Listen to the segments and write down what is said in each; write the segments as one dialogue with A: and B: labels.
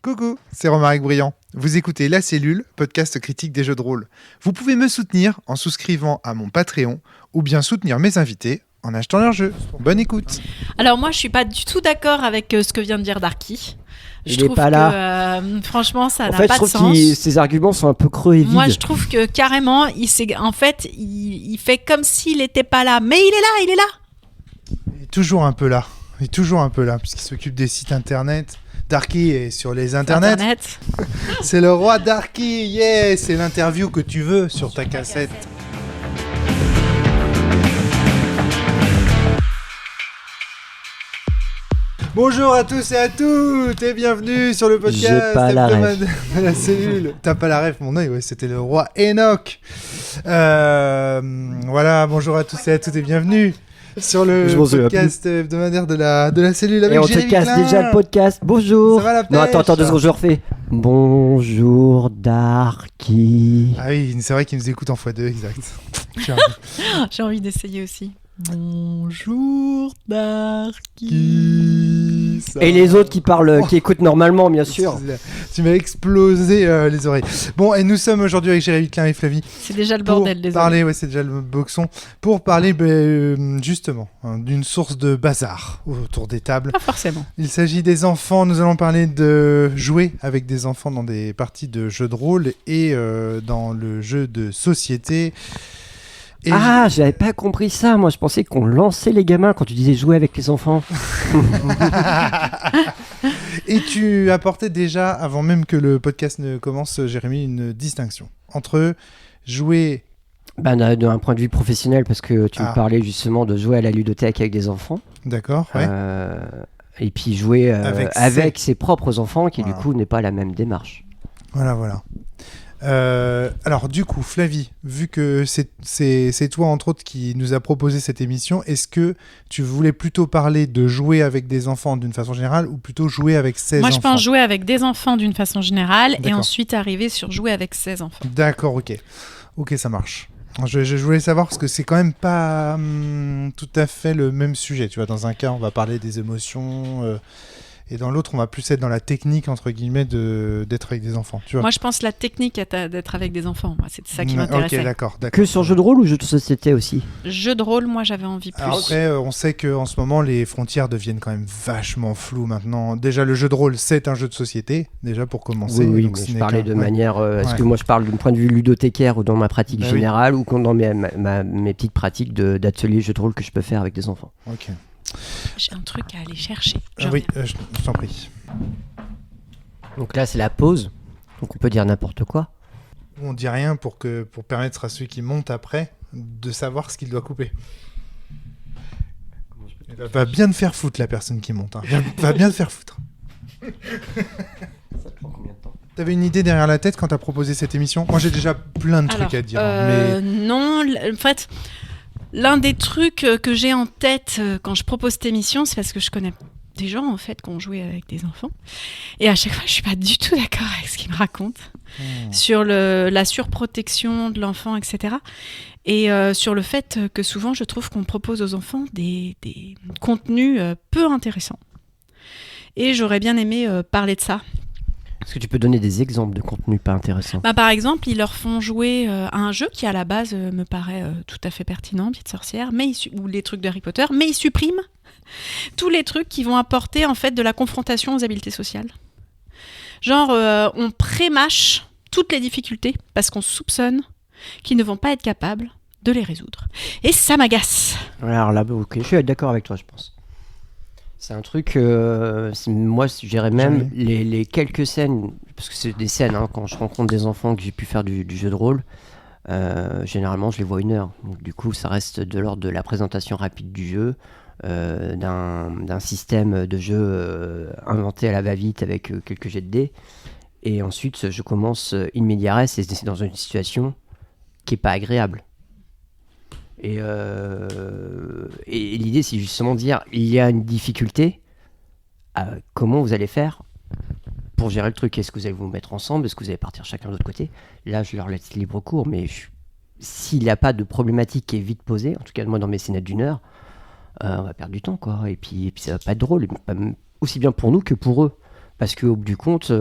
A: Coucou, c'est Romaric Briand. Vous écoutez La Cellule, podcast critique des jeux de rôle. Vous pouvez me soutenir en souscrivant à mon Patreon ou bien soutenir mes invités en achetant leurs jeux. Bonne écoute.
B: Alors moi, je suis pas du tout d'accord avec ce que vient de dire Darky.
C: Il est pas là.
B: Franchement, ça n'a
C: fait,
B: pas de sens.
C: Je trouve que ses arguments sont un peu creux et vides.
B: Moi, je trouve que carrément, il fait comme s'il n'était pas là. Mais il est là.
A: Il est toujours un peu là. Puisqu'il s'occupe des sites internet. Darky est sur les internets. C'est le roi Darky, yeah. C'est l'interview que tu veux sur ta cassette. Bonjour à tous et à toutes et bienvenue sur le podcast hebdomadaire de La Cellule. T'as pas la ref, mon œil, ouais, c'était le roi Enoch. Voilà, bonjour à tous et à toutes et bienvenue sur le podcast hebdomadaire de la Cellule avec Jérémy Klein.
C: Et on te casse déjà le podcast. Bonjour.
A: Ça va la pêche?
C: Non, attends, 2 secondes, je refais. Bonjour Darky.
A: Ah oui, c'est vrai qu'il nous écoute en x2, exact.
B: J'ai envie d'essayer aussi. Bonjour Darky.
C: Et les autres qui parlent, qui écoutent normalement, bien sûr.
A: Tu m'as explosé les oreilles. Bon, et nous sommes aujourd'hui avec Jérémy Klein et Flavie.
B: C'est déjà le bordel,
A: désolé. Ouais, c'est déjà le boxon. Pour parler justement d'une source de bazar autour des tables.
B: Pas forcément.
A: Il s'agit des enfants. Nous allons parler de jouer avec des enfants dans des parties de jeux de rôle et dans le jeu de société. Et
C: j'avais pas compris ça. Moi, je pensais qu'on lançait les gamins quand tu disais jouer avec les enfants.
A: Et tu apportais déjà, avant même que le podcast ne commence, Jérémy, une distinction entre jouer...
C: d'un point de vue professionnel, parce que tu me parlais justement de jouer à la ludothèque avec des enfants.
A: D'accord, ouais.
C: Et puis jouer avec ses propres enfants, qui du coup n'est pas la même démarche.
A: Voilà. Alors du coup, Flavie, vu que c'est toi entre autres qui nous a proposé cette émission, est-ce que tu voulais plutôt parler de jouer avec des enfants d'une façon générale ou plutôt jouer avec ses enfants ?
B: Moi je pense jouer avec des enfants d'une façon générale et ensuite arriver sur jouer avec ses enfants.
A: D'accord, ok, ça marche. Je voulais savoir parce que c'est quand même pas tout à fait le même sujet. Tu vois, dans un cas on va parler des émotions... Et dans l'autre, on va plus être dans la technique, entre guillemets, d'être avec des enfants. Tu vois.
B: Moi, je pense la technique d'être avec des enfants. Moi, c'est ça qui m'intéressait.
A: Ok, d'accord.
C: Que sur jeu de rôle ou jeu de société aussi ?
B: Jeu de rôle, moi, j'avais envie plus.
A: Alors après, on sait qu'en ce moment, les frontières deviennent quand même vachement floues maintenant. Déjà, le jeu de rôle, c'est un jeu de société, déjà pour commencer.
C: Oui,
A: donc,
C: mais je parlais de manière... Est-ce que moi, je parle d'un point de vue ludothécaire ou dans ma pratique générale ou dans mes petites pratiques d'atelier jeu de rôle que je peux faire avec des enfants ?
A: Ok.
B: J'ai un truc à aller chercher.
A: Oui, je t'en prie.
C: Donc là, c'est la pause. Donc on peut dire n'importe quoi.
A: On dit rien pour permettre à ceux qui montent après de savoir ce qu'il doit couper. Va bien te faire foutre, la personne qui monte. Hein. Va bien te faire foutre.
C: Ça prend combien de temps ?
A: T'avais une idée derrière la tête quand t'as proposé cette émission ? Moi, j'ai déjà plein de trucs à dire. Mais...
B: Non, en fait... L'un des trucs que j'ai en tête quand je propose cette émission, c'est parce que je connais des gens en fait qui ont joué avec des enfants. Et à chaque fois, je suis pas du tout d'accord avec ce qu'ils me racontent sur la surprotection de l'enfant, etc. Et sur le fait que souvent, je trouve qu'on propose aux enfants des contenus peu intéressants. Et j'aurais bien aimé parler de ça.
C: Est-ce que tu peux donner des exemples de contenus pas intéressants ?
B: Par exemple, ils leur font jouer à un jeu qui, à la base, me paraît tout à fait pertinent, Petite Sorcière, ou les trucs de Harry Potter, mais ils suppriment tous les trucs qui vont apporter en fait de la confrontation aux habiletés sociales. Genre, on pré-mâche toutes les difficultés parce qu'on soupçonne qu'ils ne vont pas être capables de les résoudre. Et ça m'agace.
C: Alors là, ok, je suis d'accord avec toi, je pense. C'est un truc, moi je dirais même les quelques scènes, parce que c'est des scènes, quand je rencontre des enfants que j'ai pu faire du jeu de rôle, généralement je les vois 1 heure. Donc du coup ça reste de l'ordre de la présentation rapide du jeu, d'un système de jeu inventé à la va-vite avec quelques jets de dés. Et ensuite je commence in media res et c'est dans une situation qui n'est pas agréable. Et l'idée, c'est justement de dire, il y a une difficulté, comment vous allez faire pour gérer le truc ? Est-ce que vous allez vous mettre ensemble ? Est-ce que vous allez partir chacun de l'autre côté ? Là, je leur laisse libre cours, mais s'il n'y a pas de problématique qui est vite posée, en tout cas moi dans mes scénettes d'1 heure, on va perdre du temps, quoi. Et puis ça va pas être drôle, aussi bien pour nous que pour eux. parce qu'au bout du compte,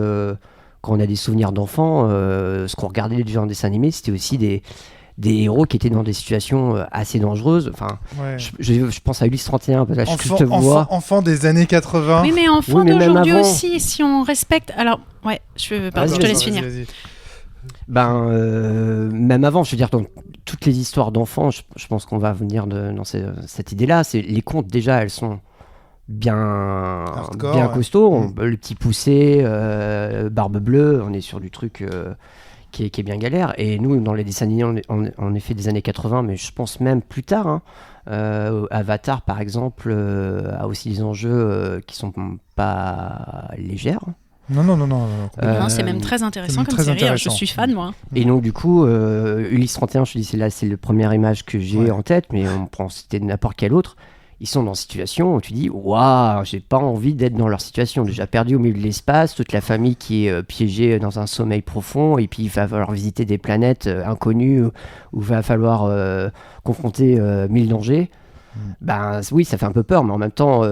C: quand on a des souvenirs d'enfants, ce qu'on regardait déjà en dessin animé, c'était aussi des héros qui étaient dans des situations assez dangereuses. Enfin,
A: Ouais.
C: je pense à Ulysse 31, parce que là, je te vois.
A: Enfant des années 80.
B: Oui, mais enfant
C: Oui, mais même
B: d'aujourd'hui
C: avant.
B: aussi, si on respecte. Alors, ouais, pardon, je te
C: Vas-y,
B: laisse finir.
A: Vas-y.
C: Même avant, je veux dire, dans toutes les histoires d'enfants, je pense qu'on va venir dans cette idée-là. C'est les contes, déjà, elles sont bien
A: Hardcore,
C: costauds. Le petit poussé, barbe bleue, on est sur du truc qui est bien galère. Et nous, dans les dessins animés, en effet, des années 80, mais je pense même plus tard, hein, Avatar, par exemple, a aussi des enjeux qui sont pas légers.
A: Non.
B: Non, c'est même très intéressant
A: même
B: comme
A: très
B: série. Alors, je
A: intéressant.
B: suis fan, moi.
C: Et donc, du coup, Ulysse 31, je te dis, c'est la première image que j'ai
A: Ouais.
C: en tête, mais on prend c'était n'importe quelle autre. Ils sont dans une situation où tu dis, waouh, j'ai pas envie d'être dans leur situation. Déjà perdu au milieu de l'espace, toute la famille qui est piégée dans un sommeil profond, et puis il va falloir visiter des planètes inconnues où il va falloir confronter 1000 dangers. Ben oui, ça fait un peu peur, mais en même temps,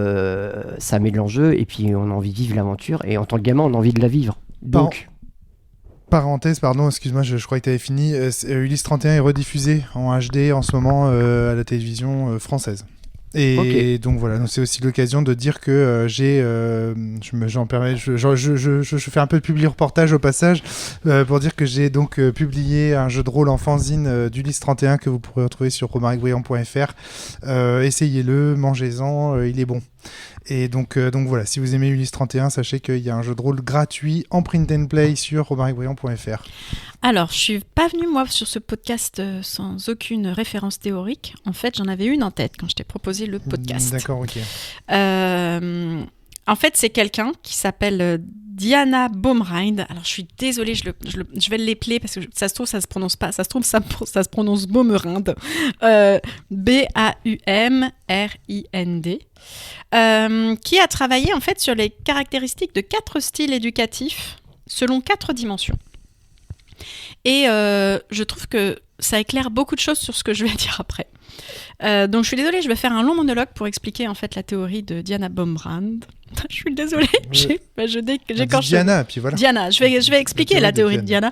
C: ça met de l'enjeu, et puis on a envie de vivre l'aventure, et en tant que gamin, on a envie de la vivre. Donc,
A: Parenthèse, pardon, excuse-moi, je crois que tu avais fini. Ulysse 31 est rediffusé en HD en ce moment à la télévision française. Et donc voilà, donc c'est aussi l'occasion de dire que j'en permets, je fais un peu de publi-reportage au passage pour dire que j'ai donc publié un jeu de rôle en fanzine d'Ulysse 31 que vous pourrez retrouver sur romaricbriand.fr. Essayez-le, mangez-en, il est bon. Et donc voilà, si vous aimez Ulysse 31, sachez qu'il y a un jeu de rôle gratuit en print and play sur romaricbriand.fr.
B: Alors, je suis pas venue, moi, sur ce podcast sans aucune référence théorique. En fait, j'en avais une en tête quand je t'ai proposé le podcast.
A: D'accord, ok.
B: En fait, c'est quelqu'un qui s'appelle Diana Baumrind. Alors, je suis désolée, je vais l'épeler parce que ça se trouve, ça se prononce pas. Ça se trouve, ça se prononce Baumrind. B-A-U-M-R-I-N-D. Qui a travaillé, en fait, sur les caractéristiques de 4 styles éducatifs selon 4 dimensions. Et je trouve que ça éclaire beaucoup de choses sur ce que je vais dire après. Donc je suis désolée, je vais faire un long monologue pour expliquer en fait la théorie de Diana Baumrind. Je suis désolée, j'écorche.
A: Diana, puis voilà.
B: Diana, je vais expliquer la théorie de Diana,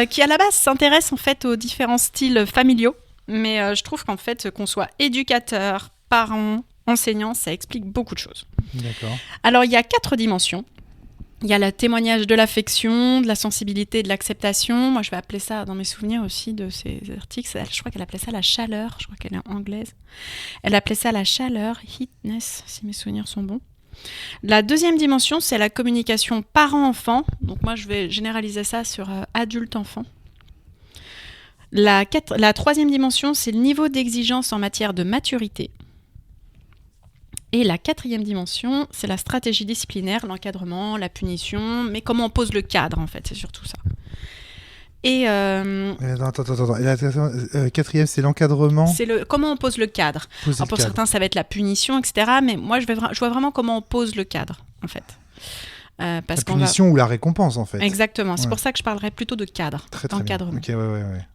B: qui à la base s'intéresse en fait aux différents styles familiaux, mais je trouve qu'en fait qu'on soit éducateur, parent, enseignant, ça explique beaucoup de choses.
A: D'accord.
B: Alors il y a 4 dimensions. Il y a le témoignage de l'affection, de la sensibilité, de l'acceptation. Moi, je vais appeler ça, dans mes souvenirs aussi de ces articles, je crois qu'elle appelait ça la chaleur. Je crois qu'elle est anglaise. Elle appelait ça la chaleur, heatness, si mes souvenirs sont bons. La deuxième dimension, c'est la communication parent-enfant. Donc moi, je vais généraliser ça sur adulte-enfant. La troisième dimension, c'est le niveau d'exigence en matière de maturité. Et la 4e dimension, c'est la stratégie disciplinaire, l'encadrement, la punition, mais comment on pose le cadre, en fait, c'est surtout ça. Et
A: Attends. Et la 4e, c'est l'encadrement.
B: c'est comment on pose le cadre. Alors pour certains, ça va être la punition, etc. Mais moi, je vois vraiment comment on pose le cadre, en fait.
A: Parce la punition ou la récompense, en fait.
B: Exactement. C'est pour ça que je parlerai plutôt de cadre, d'encadrement.
A: Bien. Ok, ouais.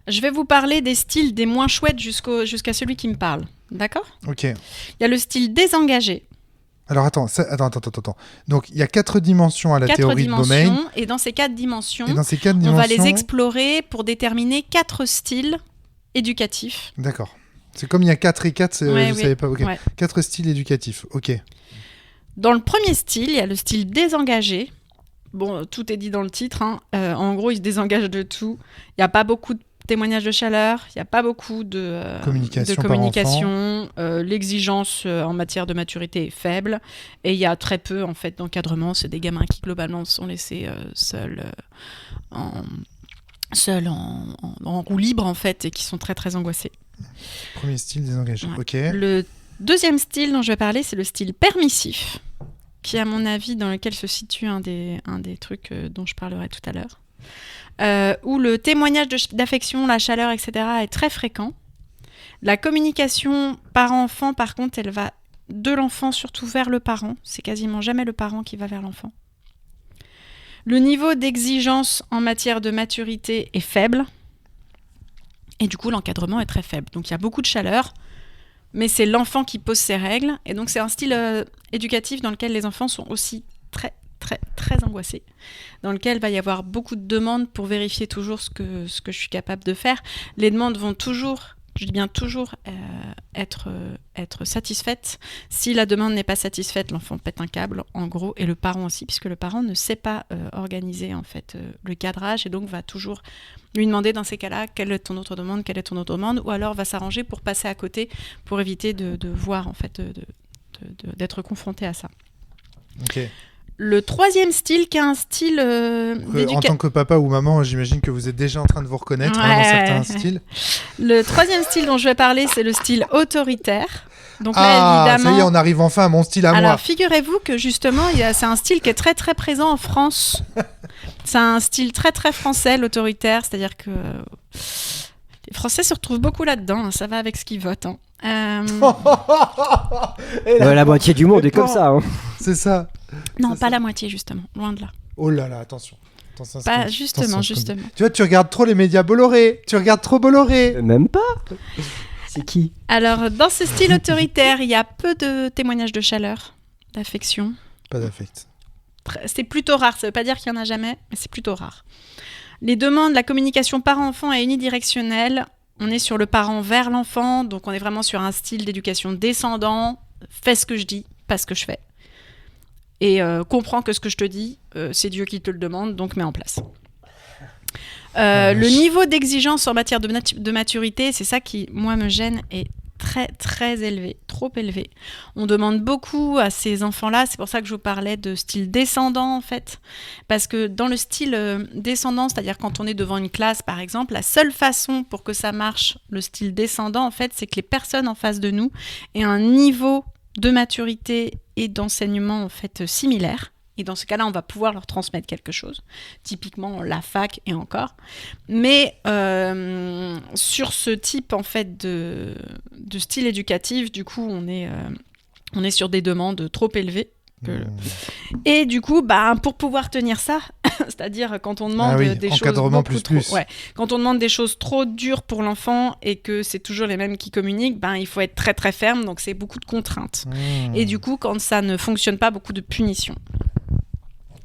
B: Je vais vous parler des styles des moins chouettes jusqu'à celui qui me parle. D'accord ?
A: Ok.
B: Il y a le style désengagé.
A: Alors attends. Donc il y a 4 dimensions à la théorie de Baumrind.
B: Et dans ces 4 dimensions,
A: on
B: va les explorer pour déterminer 4 styles éducatifs.
A: D'accord. C'est comme il y a 4 et 4, savais pas. Okay.
B: Ouais.
A: 4 styles éducatifs. Ok.
B: Dans le premier style, il y a le style désengagé. Bon, tout est dit dans le titre. Hein. En gros, il se désengage de tout. Il n'y a pas beaucoup de témoignage de chaleur, il n'y a pas beaucoup de communication. L'exigence en matière de maturité est faible et il y a très peu en fait d'encadrement. C'est des gamins qui globalement sont laissés seuls en roue libre en fait et qui sont très très angoissés.
A: Premier style désengagé.
B: Ouais.
A: Ok.
B: Le deuxième style dont je vais parler, c'est le style permissif, qui à mon avis dans lequel se situe un des trucs dont je parlerai tout à l'heure. Où le témoignage d'affection, la chaleur, etc. est très fréquent. La communication parent-enfant, par contre, elle va de l'enfant surtout vers le parent. C'est quasiment jamais le parent qui va vers l'enfant. Le niveau d'exigence en matière de maturité est faible. Et du coup, l'encadrement est très faible. Donc, il y a beaucoup de chaleur, mais c'est l'enfant qui pose ses règles. Et donc, c'est un style éducatif dans lequel les enfants sont aussi très, très angoissé, dans lequel il va y avoir beaucoup de demandes pour vérifier toujours ce que je suis capable de faire. Les demandes vont toujours, je dis bien toujours, être satisfaites. Si la demande n'est pas satisfaite, l'enfant pète un câble, en gros, et le parent aussi, puisque le parent ne sait pas organiser en fait le cadrage, et donc va toujours lui demander dans ces cas-là quelle est ton autre demande, ou alors va s'arranger pour passer à côté, pour éviter de voir en fait, d'être confronté à ça.
A: Ok.
B: Le troisième style, qui est un style
A: En tant que papa ou maman, j'imagine que vous êtes déjà en train de vous reconnaître dans certains styles.
B: Le troisième style dont je vais parler, c'est le style autoritaire. Donc là, évidemment,
A: ça y est, on arrive enfin à mon style à moi.
B: Alors, figurez-vous que justement, c'est un style qui est très très présent en France. C'est un style très très français, l'autoritaire, c'est-à-dire que les Français se retrouvent beaucoup là-dedans. Ça va avec ce qu'ils votent.
C: La moitié du monde est comme ça. Hein.
A: C'est ça.
B: Non,
A: c'est
B: pas
A: ça.
B: la moitié, justement. Loin de là.
A: Oh là là, attention.
B: Pas justement.
A: Tu vois, tu regardes trop les médias Bolloré. Tu regardes trop Bolloré.
C: Même pas. C'est qui ?
B: Alors, dans ce style autoritaire, il y a peu de témoignages de chaleur, d'affection.
A: Pas d'affect.
B: C'est plutôt rare. Ça ne veut pas dire qu'il n'y en a jamais, mais c'est plutôt rare. Les demandes, la communication parent-enfant est unidirectionnelle. On est sur le parent vers l'enfant, donc on est vraiment sur un style d'éducation descendant. Fais ce que je dis, pas ce que je fais. Et comprends que ce que je te dis, c'est Dieu qui te le demande, donc mets en place. Le niveau d'exigence en matière de maturité, c'est ça qui, moi, me gêne, est très, très élevé, trop élevé. On demande beaucoup à ces enfants-là, c'est pour ça que je vous parlais de style descendant, en fait. Parce que dans le style descendant, c'est-à-dire quand on est devant une classe, par exemple, la seule façon pour que ça marche, le style descendant, en fait, c'est que les personnes en face de nous aient un niveau de maturité et d'enseignement, en fait, similaire. Et dans ce cas-là, on va pouvoir leur transmettre quelque chose. Typiquement, la fac et encore. Mais sur ce type, en fait, de style éducatif, du coup, on est sur des demandes trop élevées. Et du coup, pour pouvoir tenir ça, c'est-à-dire quand on demande des choses quand on demande des choses trop dures pour l'enfant et que c'est toujours les mêmes qui communiquent, il faut être très très ferme, donc c'est beaucoup de contraintes. Et du coup, quand ça ne fonctionne pas, beaucoup de punitions.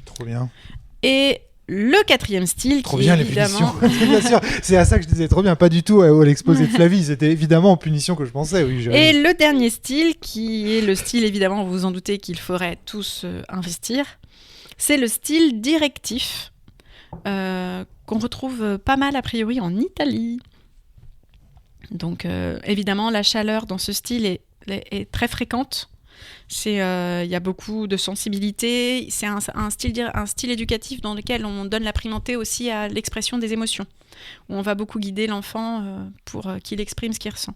A: Trop bien.
B: Et le quatrième style,
A: trop
B: qui
A: bien,
B: est évidemment...
A: les punitions. Bien sûr, c'est à ça que je disais trop bien, pas du tout à l'exposé de Flavie, c'était évidemment en punition que je pensais. Oui,
B: Et le dernier style, qui est le style, évidemment, vous vous en doutez qu'il faudrait tous investir, c'est le style directif, qu'on retrouve pas mal a priori en Italie. Donc évidemment, la chaleur dans ce style est très fréquente. Il y a beaucoup de sensibilité. C'est un style éducatif dans lequel on donne la primauté aussi à l'expression des émotions, où on va beaucoup guider l'enfant pour qu'il exprime ce qu'il ressent.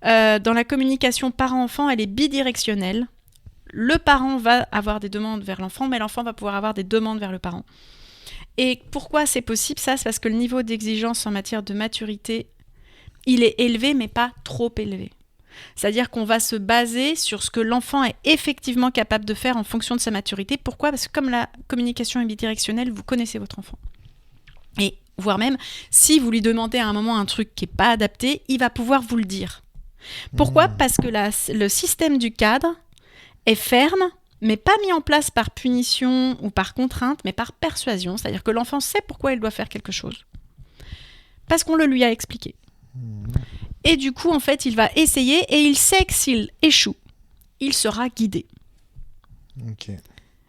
B: Dans la communication parent-enfant, elle est bidirectionnelle. Le parent va avoir des demandes vers l'enfant, mais l'enfant va pouvoir avoir des demandes vers le parent. Et pourquoi c'est possible ça ? C'est parce que le niveau d'exigence en matière de maturité, il est élevé, mais pas trop élevé. C'est-à-dire qu'on va se baser sur ce que l'enfant est effectivement capable de faire en fonction de sa maturité. Pourquoi ? Parce que comme la communication est bidirectionnelle, vous connaissez votre enfant. Et voire même, si vous lui demandez à un moment un truc qui n'est pas adapté, il va pouvoir vous le dire. Pourquoi ? Parce que le système du cadre est ferme, mais pas mis en place par punition ou par contrainte, mais par persuasion. C'est-à-dire que l'enfant sait pourquoi il doit faire quelque chose. Parce qu'on le lui a expliqué. Et du coup, en fait, il va essayer et il sait que s'il échoue, il sera guidé.
A: Ok.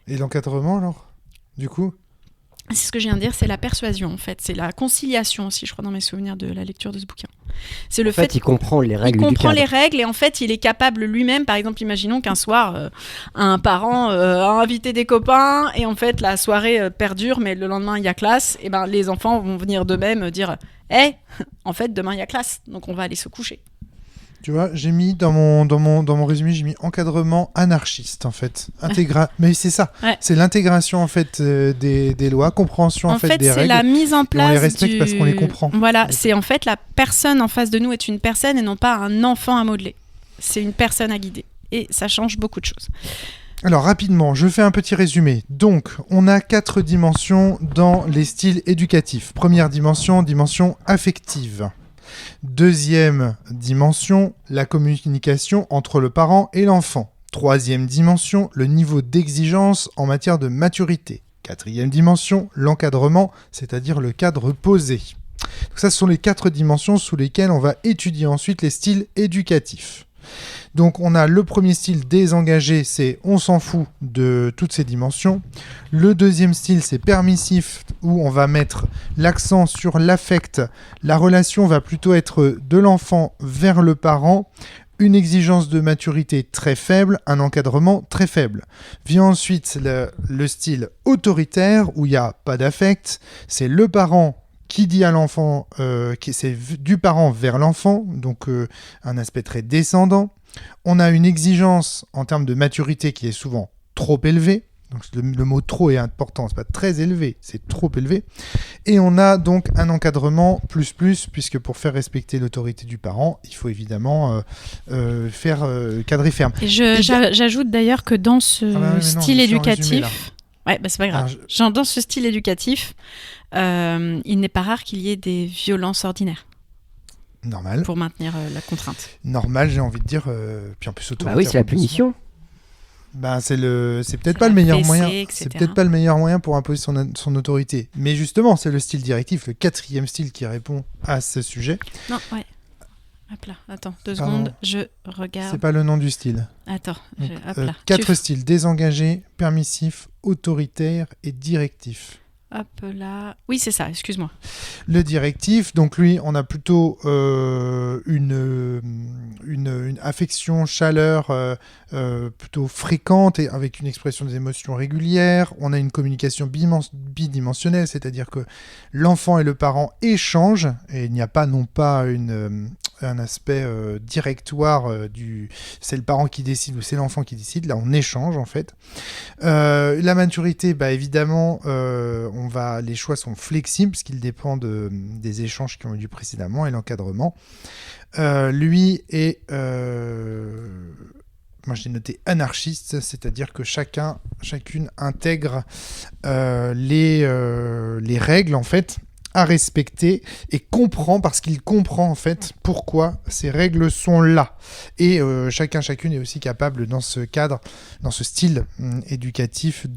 A: Et l'encadrement, alors ? Du coup ?
B: C'est ce que je viens de dire, c'est la persuasion, en fait. C'est la conciliation aussi, je crois, dans mes souvenirs de la lecture de ce bouquin. C'est le fait
C: il comprend les règles du cadre.
B: Il comprend les règles et en fait, il est capable lui-même, par exemple, imaginons qu'un soir, un parent a invité des copains et en fait, la soirée perdure, mais le lendemain, il y a classe. Et les enfants vont venir d'eux-mêmes dire en fait, demain, il y a classe, donc on va aller se coucher.
A: Tu vois, j'ai mis dans mon résumé, j'ai mis encadrement anarchiste en fait. Mais c'est ça, c'est l'intégration en fait des lois, compréhension en fait des règles.
B: C'est la mise en place.
A: On les respecte parce qu'on les comprend.
B: Voilà, c'est en fait la personne en face de nous est une personne et non pas un enfant à modeler. C'est une personne à guider et ça change beaucoup de choses.
A: Alors rapidement, je fais un petit résumé. Donc, on a 4 dimensions dans les styles éducatifs. Première dimension, dimension affective. Deuxième dimension, la communication entre le parent et l'enfant. Troisième dimension, le niveau d'exigence en matière de maturité. Quatrième dimension, l'encadrement, c'est-à-dire le cadre posé. Donc ça, ce sont les 4 dimensions sous lesquelles on va étudier ensuite les styles éducatifs. Donc on a le premier style désengagé, c'est on s'en fout de toutes ces dimensions. Le deuxième style, c'est permissif, où on va mettre l'accent sur l'affect. La relation va plutôt être de l'enfant vers le parent. Une exigence de maturité très faible, un encadrement très faible. Vient ensuite le style autoritaire, où il n'y a pas d'affect. C'est le parent qui dit à l'enfant, c'est du parent vers l'enfant, donc un aspect très descendant. On a une exigence en termes de maturité qui est souvent trop élevée. Donc le mot trop est important, c'est pas très élevé, c'est trop élevé. Et on a donc un encadrement plus, puisque pour faire respecter l'autorité du parent, il faut évidemment faire cadrer ferme.
B: Et j'ajoute d'ailleurs que dans ce style éducatif... Ouais, bah c'est pas grave. Dans ce style éducatif, il n'est pas rare qu'il y ait des violences ordinaires.
A: Normal.
B: Pour maintenir la contrainte.
A: Normal, j'ai envie de dire. Puis en plus, autoritaire.
C: Bah oui, c'est la punition.
A: Bah, c'est peut-être pas le meilleur moyen. C'est peut-être pas le meilleur moyen pour imposer son autorité. Mais justement, c'est le style directif, le 4e style qui répond à ce sujet.
B: Non, ouais. Hop là, attends, 2 secondes, je regarde.
A: C'est pas le nom du style.
B: Attends, hop là.
A: 4 styles, désengagé, permissif, autoritaire et directif.
B: Hop là. Oui, c'est ça, excuse-moi.
A: Le directif, donc lui, on a plutôt une affection, chaleur plutôt fréquente et avec une expression des émotions régulières. On a une communication bidimensionnelle, c'est-à-dire que l'enfant et le parent échangent et il n'y a pas non pas un aspect directoire c'est le parent qui décide ou c'est l'enfant qui décide. Là, on échange en fait. La maturité, bah, évidemment, les choix sont flexibles parce qu'ils dépendent des échanges qui ont eu lieu précédemment et l'encadrement. Lui est... moi, j'ai noté anarchiste, c'est-à-dire que chacune intègre les règles, en fait, à respecter et comprend, parce qu'il comprend, en fait, pourquoi ces règles sont là. Et chacune est aussi capable, dans ce cadre, dans ce style éducatif,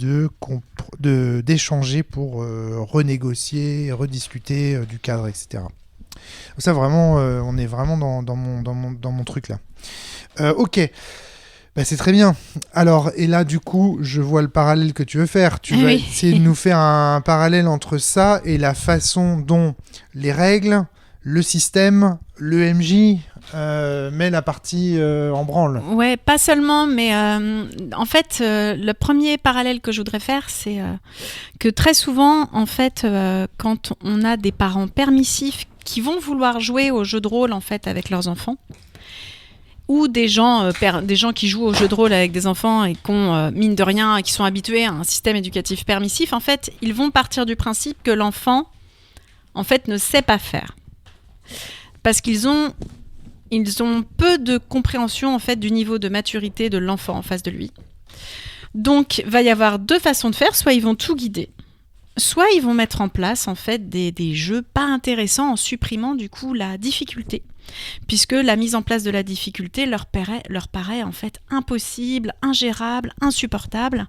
A: d'échanger pour renégocier, rediscuter du cadre, etc. Ça, vraiment, on est vraiment dans mon truc, là. Ok. Bah, c'est très bien. Alors, et là, du coup, je vois le parallèle que tu veux faire. Tu vas essayer de nous faire un parallèle entre ça et la façon dont les règles, le système, le MJ met la partie en branle.
B: Ouais, pas seulement, mais en fait, le premier parallèle que je voudrais faire, c'est que très souvent, en fait, quand on a des parents permissifs qui vont vouloir jouer au jeu de rôle, en fait, avec leurs enfants, ou des gens qui jouent au jeu de rôle avec des enfants et qui ont, mine de rien, qui sont habitués à un système éducatif permissif, en fait, ils vont partir du principe que l'enfant, en fait, ne sait pas faire. Parce qu'ils ont peu de compréhension, en fait, du niveau de maturité de l'enfant en face de lui. Donc, il va y avoir 2 façons de faire. Soit ils vont tout guider, soit ils vont mettre en place, en fait, des jeux pas intéressants en supprimant, du coup, la difficulté. Puisque la mise en place de la difficulté leur paraît en fait impossible, ingérable, insupportable,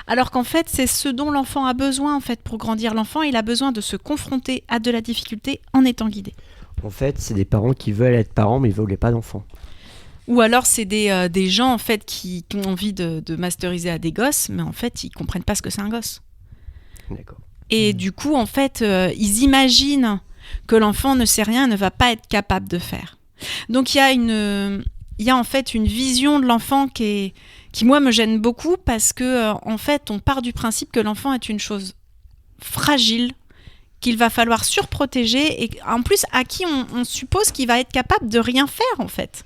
B: alors qu'en fait c'est ce dont l'enfant a besoin en fait pour grandir. L'enfant, il a besoin de se confronter à de la difficulté en étant guidé.
C: En fait, c'est des parents qui veulent être parents mais ils veulent pas d'enfants.
B: Ou alors c'est des gens en fait qui ont envie de masteriser à des gosses, mais en fait ils comprennent pas ce que c'est un gosse.
C: D'accord.
B: Et du coup en fait ils imaginent que l'enfant ne sait rien, ne va pas être capable de faire. Donc il y a en fait une vision de l'enfant qui moi me gêne beaucoup parce que en fait on part du principe que l'enfant est une chose fragile qu'il va falloir surprotéger et en plus à qui on suppose qu'il va être capable de rien faire en fait.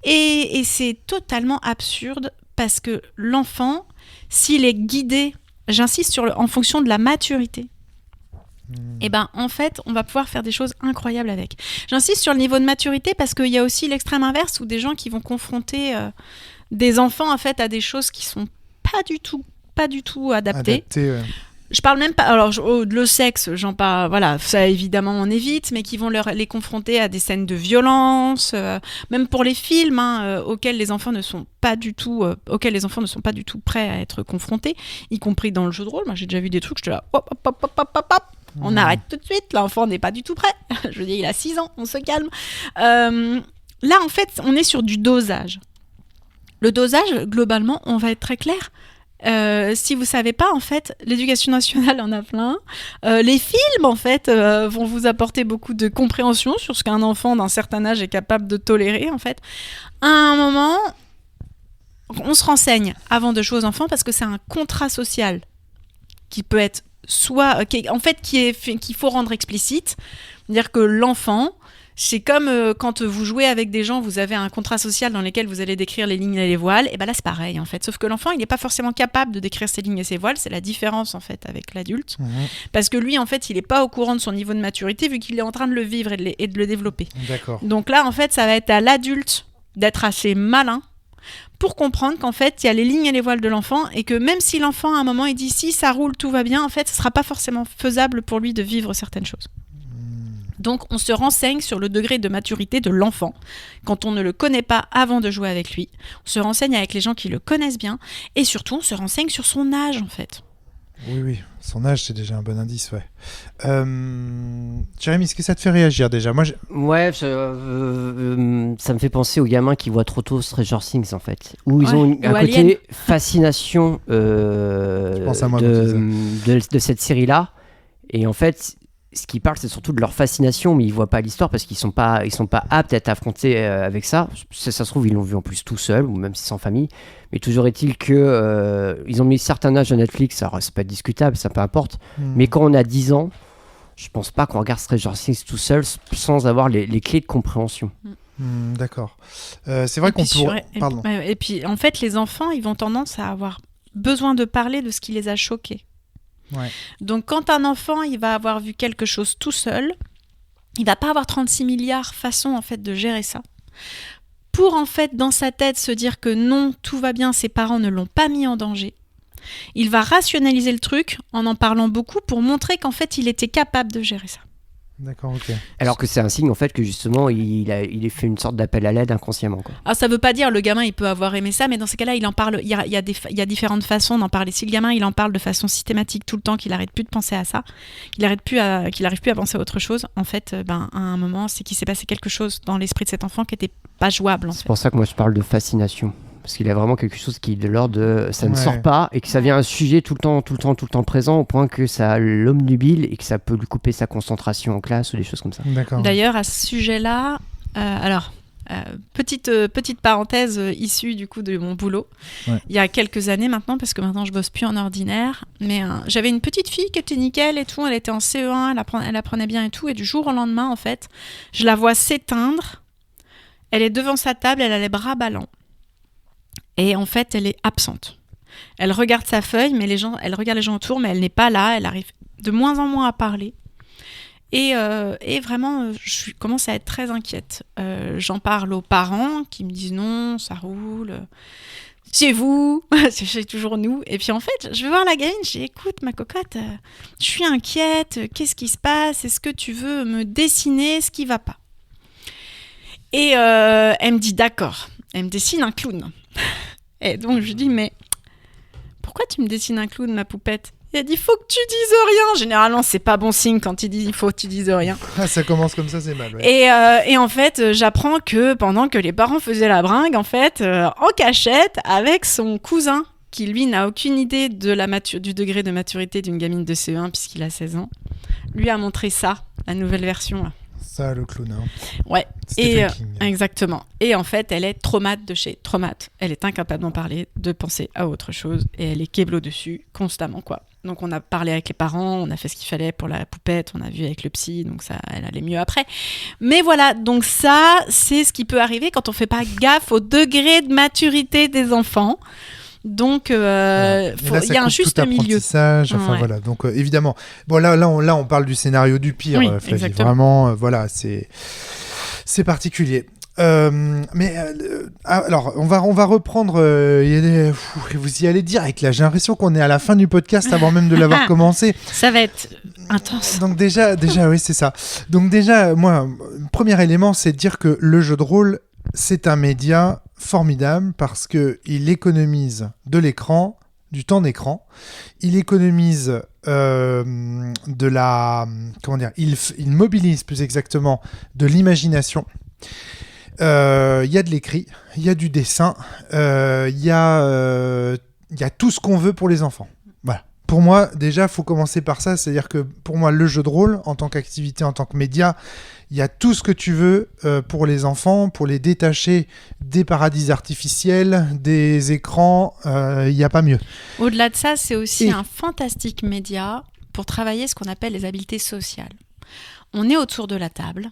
B: Et c'est totalement absurde parce que l'enfant, s'il est guidé, j'insiste en fonction de la maturité, et ben en fait on va pouvoir faire des choses incroyables avec. J'insiste sur le niveau de maturité parce qu'il y a aussi l'extrême inverse où des gens qui vont confronter des enfants en fait à des choses qui sont pas du tout adaptées.
A: Ouais.
B: Je parle même pas. Alors, le sexe, j'en parle. Voilà, ça évidemment on évite, mais qui vont les confronter à des scènes de violence, même pour les films auxquels les enfants ne sont pas du tout prêts à être confrontés, y compris dans le jeu de rôle. Moi, j'ai déjà vu des trucs. J'étais là, hop, hop, hop, hop, hop, hop. On arrête tout de suite. L'enfant n'est pas du tout prêt. Je veux dire, il a 6 ans. On se calme. Là, en fait, on est sur du dosage. Le dosage, globalement, on va être très clair. Si vous savez pas, en fait, l'éducation nationale en a plein. Les films, en fait, vont vous apporter beaucoup de compréhension sur ce qu'un enfant d'un certain âge est capable de tolérer, en fait. À un moment, on se renseigne avant de jouer aux enfants parce que c'est un contrat social qui peut être qu'il faut rendre explicite. C'est-à-dire que l'enfant, c'est comme quand vous jouez avec des gens, vous avez un contrat social dans lequel vous allez décrire les lignes et les voiles. Et ben là, c'est pareil, en fait. Sauf que l'enfant, il n'est pas forcément capable de décrire ses lignes et ses voiles. C'est la différence, en fait, avec l'adulte. Parce que lui, en fait, il n'est pas au courant de son niveau de maturité vu qu'il est en train de le vivre et de le développer.
A: D'accord.
B: Donc là, en fait, ça va être à l'adulte d'être assez malin pour comprendre qu'en fait, il y a les lignes et les voiles de l'enfant et que même si l'enfant, à un moment, il dit « si, ça roule, tout va bien », en fait, ce ne sera pas forcément faisable pour lui de vivre certaines choses. Donc, on se renseigne sur le degré de maturité de l'enfant. Quand on ne le connaît pas avant de jouer avec lui, on se renseigne avec les gens qui le connaissent bien et surtout, on se renseigne sur son âge, en fait.
A: Oui, son âge, c'est déjà un bon indice, ouais. Jérémy, est-ce que ça te fait réagir déjà ?
C: Ouais, ça me fait penser aux gamins qui voient trop tôt Stranger Things, en fait. Où ils ont un côté fascination
A: à moi,
C: de cette série-là. Et en fait, ce qui parle, c'est surtout de leur fascination, mais ils voient pas l'histoire parce qu'ils sont pas aptes à être affrontés avec ça. Ça se trouve, ils l'ont vu en plus tout seul, ou même si c'est en famille. Mais toujours est-il que ils ont mis certains âges à Netflix. Alors, c'est pas discutable, ça peu importe. Mais quand on a 10 ans, je pense pas qu'on regarde Stranger Things tout seul sans avoir les clés de compréhension.
A: D'accord. C'est vrai qu'on pourrait... Pardon.
B: Et puis, en fait, les enfants, ils vont tendance à avoir besoin de parler de ce qui les a choqués.
A: Ouais.
B: Donc quand un enfant il va avoir vu quelque chose tout seul, il va pas avoir 36 milliards façons en fait de gérer ça. Pour en fait dans sa tête se dire que non, tout va bien, ses parents ne l'ont pas mis en danger. Il va rationaliser le truc en parlant beaucoup pour montrer qu'en fait il était capable de gérer ça.
A: D'accord, ok.
C: Alors que c'est un signe en fait que justement il a fait une sorte d'appel à l'aide inconsciemment, quoi.
B: Ah, ça veut pas dire le gamin il peut avoir aimé ça, mais dans ces cas-là il en parle. Il y a différentes façons d'en parler. Si le gamin il en parle de façon systématique tout le temps, qu'il arrête plus de penser à ça, qu'il arrive plus à penser à autre chose, en fait, à un moment c'est qu'il s'est passé quelque chose dans l'esprit de cet enfant qui était pas jouable.
C: C'est pour ça que moi je parle de fascination. Parce qu'il a vraiment quelque chose qui est de l'ordre de ça ne sort pas et que ça vient un sujet tout le temps présent au point que ça l'obnubile et que ça peut lui couper sa concentration en classe ou des choses comme ça.
A: D'accord.
B: D'ailleurs, à ce sujet-là, petite parenthèse issue du coup de mon boulot. Ouais. Il y a quelques années maintenant, parce que maintenant je bosse plus en ordinaire, mais j'avais une petite fille qui était nickel et tout, elle était en CE1, elle apprenait bien et tout, et du jour au lendemain, en fait, je la vois s'éteindre, elle est devant sa table, elle a les bras ballants. Et en fait, elle est absente. Elle regarde sa feuille, mais elle regarde les gens autour, mais elle n'est pas là. Elle arrive de moins en moins à parler. Et vraiment, je commence à être très inquiète. J'en parle aux parents qui me disent non, ça roule. Chez vous, c'est toujours nous. Et puis en fait, je vais voir la gamine, je dis écoute ma cocotte, je suis inquiète, qu'est-ce qui se passe ? Est-ce que tu veux me dessiner ce qui va pas ? Et elle me dit d'accord. Elle me dessine un clown. Et donc je lui dis mais pourquoi tu me dessines un clown, ma poupette ? Il a dit faut que tu dises rien. Généralement c'est pas bon signe quand il dit il faut que tu dises rien.
A: Ah, ça commence comme ça, c'est mal. Ouais.
B: Et en fait j'apprends que pendant que les parents faisaient la bringue, en fait en cachette avec son cousin qui lui n'a aucune idée de du degré de maturité d'une gamine de CE1 puisqu'il a 16 ans, lui a montré ça, la nouvelle version là.
A: Ça, le clown. Hein.
B: Ouais, et exactement. Et en fait, elle est traumate de chez traumate. Elle est incapable d'en parler, de penser à autre chose, et elle est kéblo dessus constamment, quoi. Donc on a parlé avec les parents, on a fait ce qu'il fallait pour la poupette, on a vu avec le psy, donc ça, elle allait mieux après. Mais voilà, donc ça, c'est ce qui peut arriver quand on fait pas gaffe au degré de maturité des enfants. Donc, il y a un juste milieu.
A: Enfin, ouais. Voilà. Donc, évidemment, bon, là, on parle du scénario du pire.
B: Oui,
A: Flavie. Vraiment, voilà, c'est particulier. Alors, on va reprendre. Vous y allez direct là. J'ai l'impression qu'on est à la fin du podcast avant même de l'avoir commencé.
B: Ça va être intense.
A: Donc déjà, oui, c'est ça. Donc déjà, moi, premier élément, c'est de dire que le jeu de rôle, c'est un média formidable parce que il économise de l'écran, du temps d'écran. Il économise il mobilise plus exactement de l'imagination. Il y a de l'écrit, il y a du dessin, il y a tout ce qu'on veut pour les enfants. Voilà. Pour moi, déjà, il faut commencer par ça. C'est-à-dire que pour moi, le jeu de rôle, en tant qu'activité, en tant que média, il y a tout ce que tu veux pour les enfants, pour les détacher des paradis artificiels, des écrans. Il n'y a pas mieux.
B: Au-delà de ça, c'est aussi un fantastique média pour travailler ce qu'on appelle les habiletés sociales. On est autour de la table.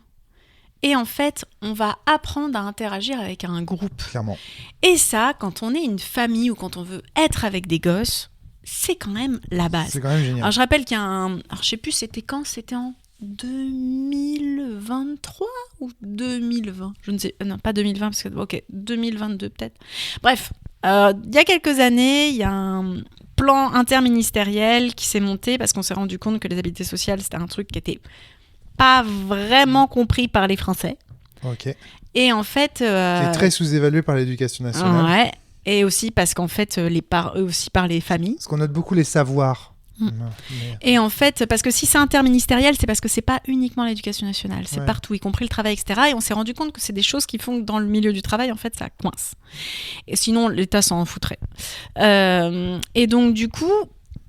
B: Et en fait, on va apprendre à interagir avec un groupe.
A: Clairement.
B: Et ça, quand on est une famille ou quand on veut être avec des gosses, c'est quand même la base.
A: C'est quand même génial.
B: Alors, je rappelle qu'il y a un... Alors, je sais plus, c'était quand ? C'était en 2023 ou 2020 ? Je ne sais... Non, pas 2020, parce que... Ok, 2022 peut-être. Bref, il y a quelques années, il y a un plan interministériel qui s'est monté parce qu'on s'est rendu compte que les habiletés sociales, c'était un truc qui était pas vraiment compris par les Français.
A: Ok.
B: Et en fait...
A: Qui est très sous-évalué par l'éducation nationale.
B: Ouais. Et aussi parce qu'en fait, aussi par les familles.
A: Parce qu'on note beaucoup les savoirs.
B: Et en fait, parce que si c'est interministériel, c'est parce que c'est pas uniquement l'éducation nationale, c'est
A: Ouais.
B: partout, y compris le travail, etc. Et on s'est rendu compte que c'est des choses qui font que dans le milieu du travail, en fait, ça coince. Et sinon, l'État s'en foutrait. Et donc, du coup,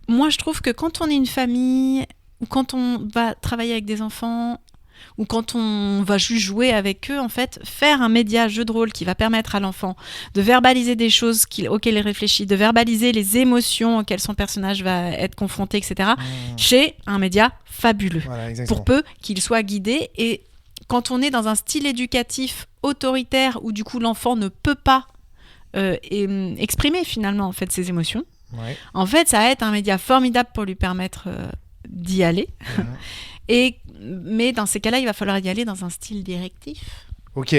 B: moi, je trouve que quand on est une famille, ou quand on va travailler avec des enfants, ou quand on va juste jouer avec eux, en fait, faire un média jeu de rôle qui va permettre à l'enfant de verbaliser des choses auxquelles il réfléchit, de verbaliser les émotions auxquelles son personnage va être confronté, etc. C'est un média fabuleux,
A: Voilà, exactement.
B: pour peu qu'il soit guidé. Et quand on est dans un style éducatif autoritaire où du coup l'enfant ne peut pas exprimer finalement en fait ses émotions,
A: Ouais.
B: en fait, ça va être un média formidable pour lui permettre d'y aller. Mais dans ces cas-là, il va falloir y aller dans un style directif.
A: Ok,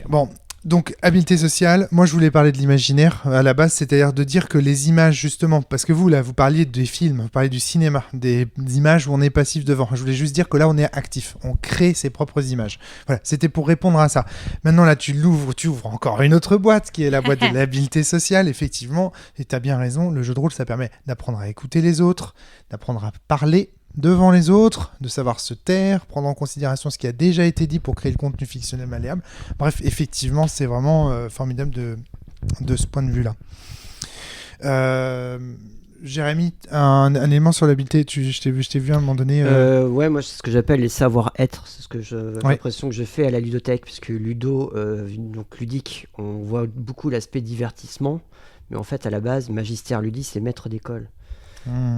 A: bon. Donc, habileté sociale, moi je voulais parler de l'imaginaire à la base, c'est-à-dire de dire que les images, justement, parce que vous, là, vous parliez des films, vous parliez du cinéma, des images où on est passif devant. Je voulais juste dire que là, on est actif, on crée ses propres images. Voilà, c'était pour répondre à ça. Maintenant, là, tu ouvres encore une autre boîte, qui est la boîte de l'habileté sociale, effectivement, et tu as bien raison, le jeu de rôle, ça permet d'apprendre à écouter les autres, d'apprendre à parler devant les autres, de savoir se taire, prendre en considération ce qui a déjà été dit pour créer le contenu fictionnel malléable. Bref, effectivement, c'est vraiment formidable de ce point de vue-là. Jérémy, un élément sur l'habileté, je t'ai vu à un moment donné...
C: Ouais, moi c'est ce que j'appelle les savoir-être, c'est ce que j'ai
A: Ouais.
C: l'impression que je fais à la ludothèque, puisque ludo, donc ludique, on voit beaucoup l'aspect divertissement, mais en fait à la base, magistère ludique, c'est maître d'école.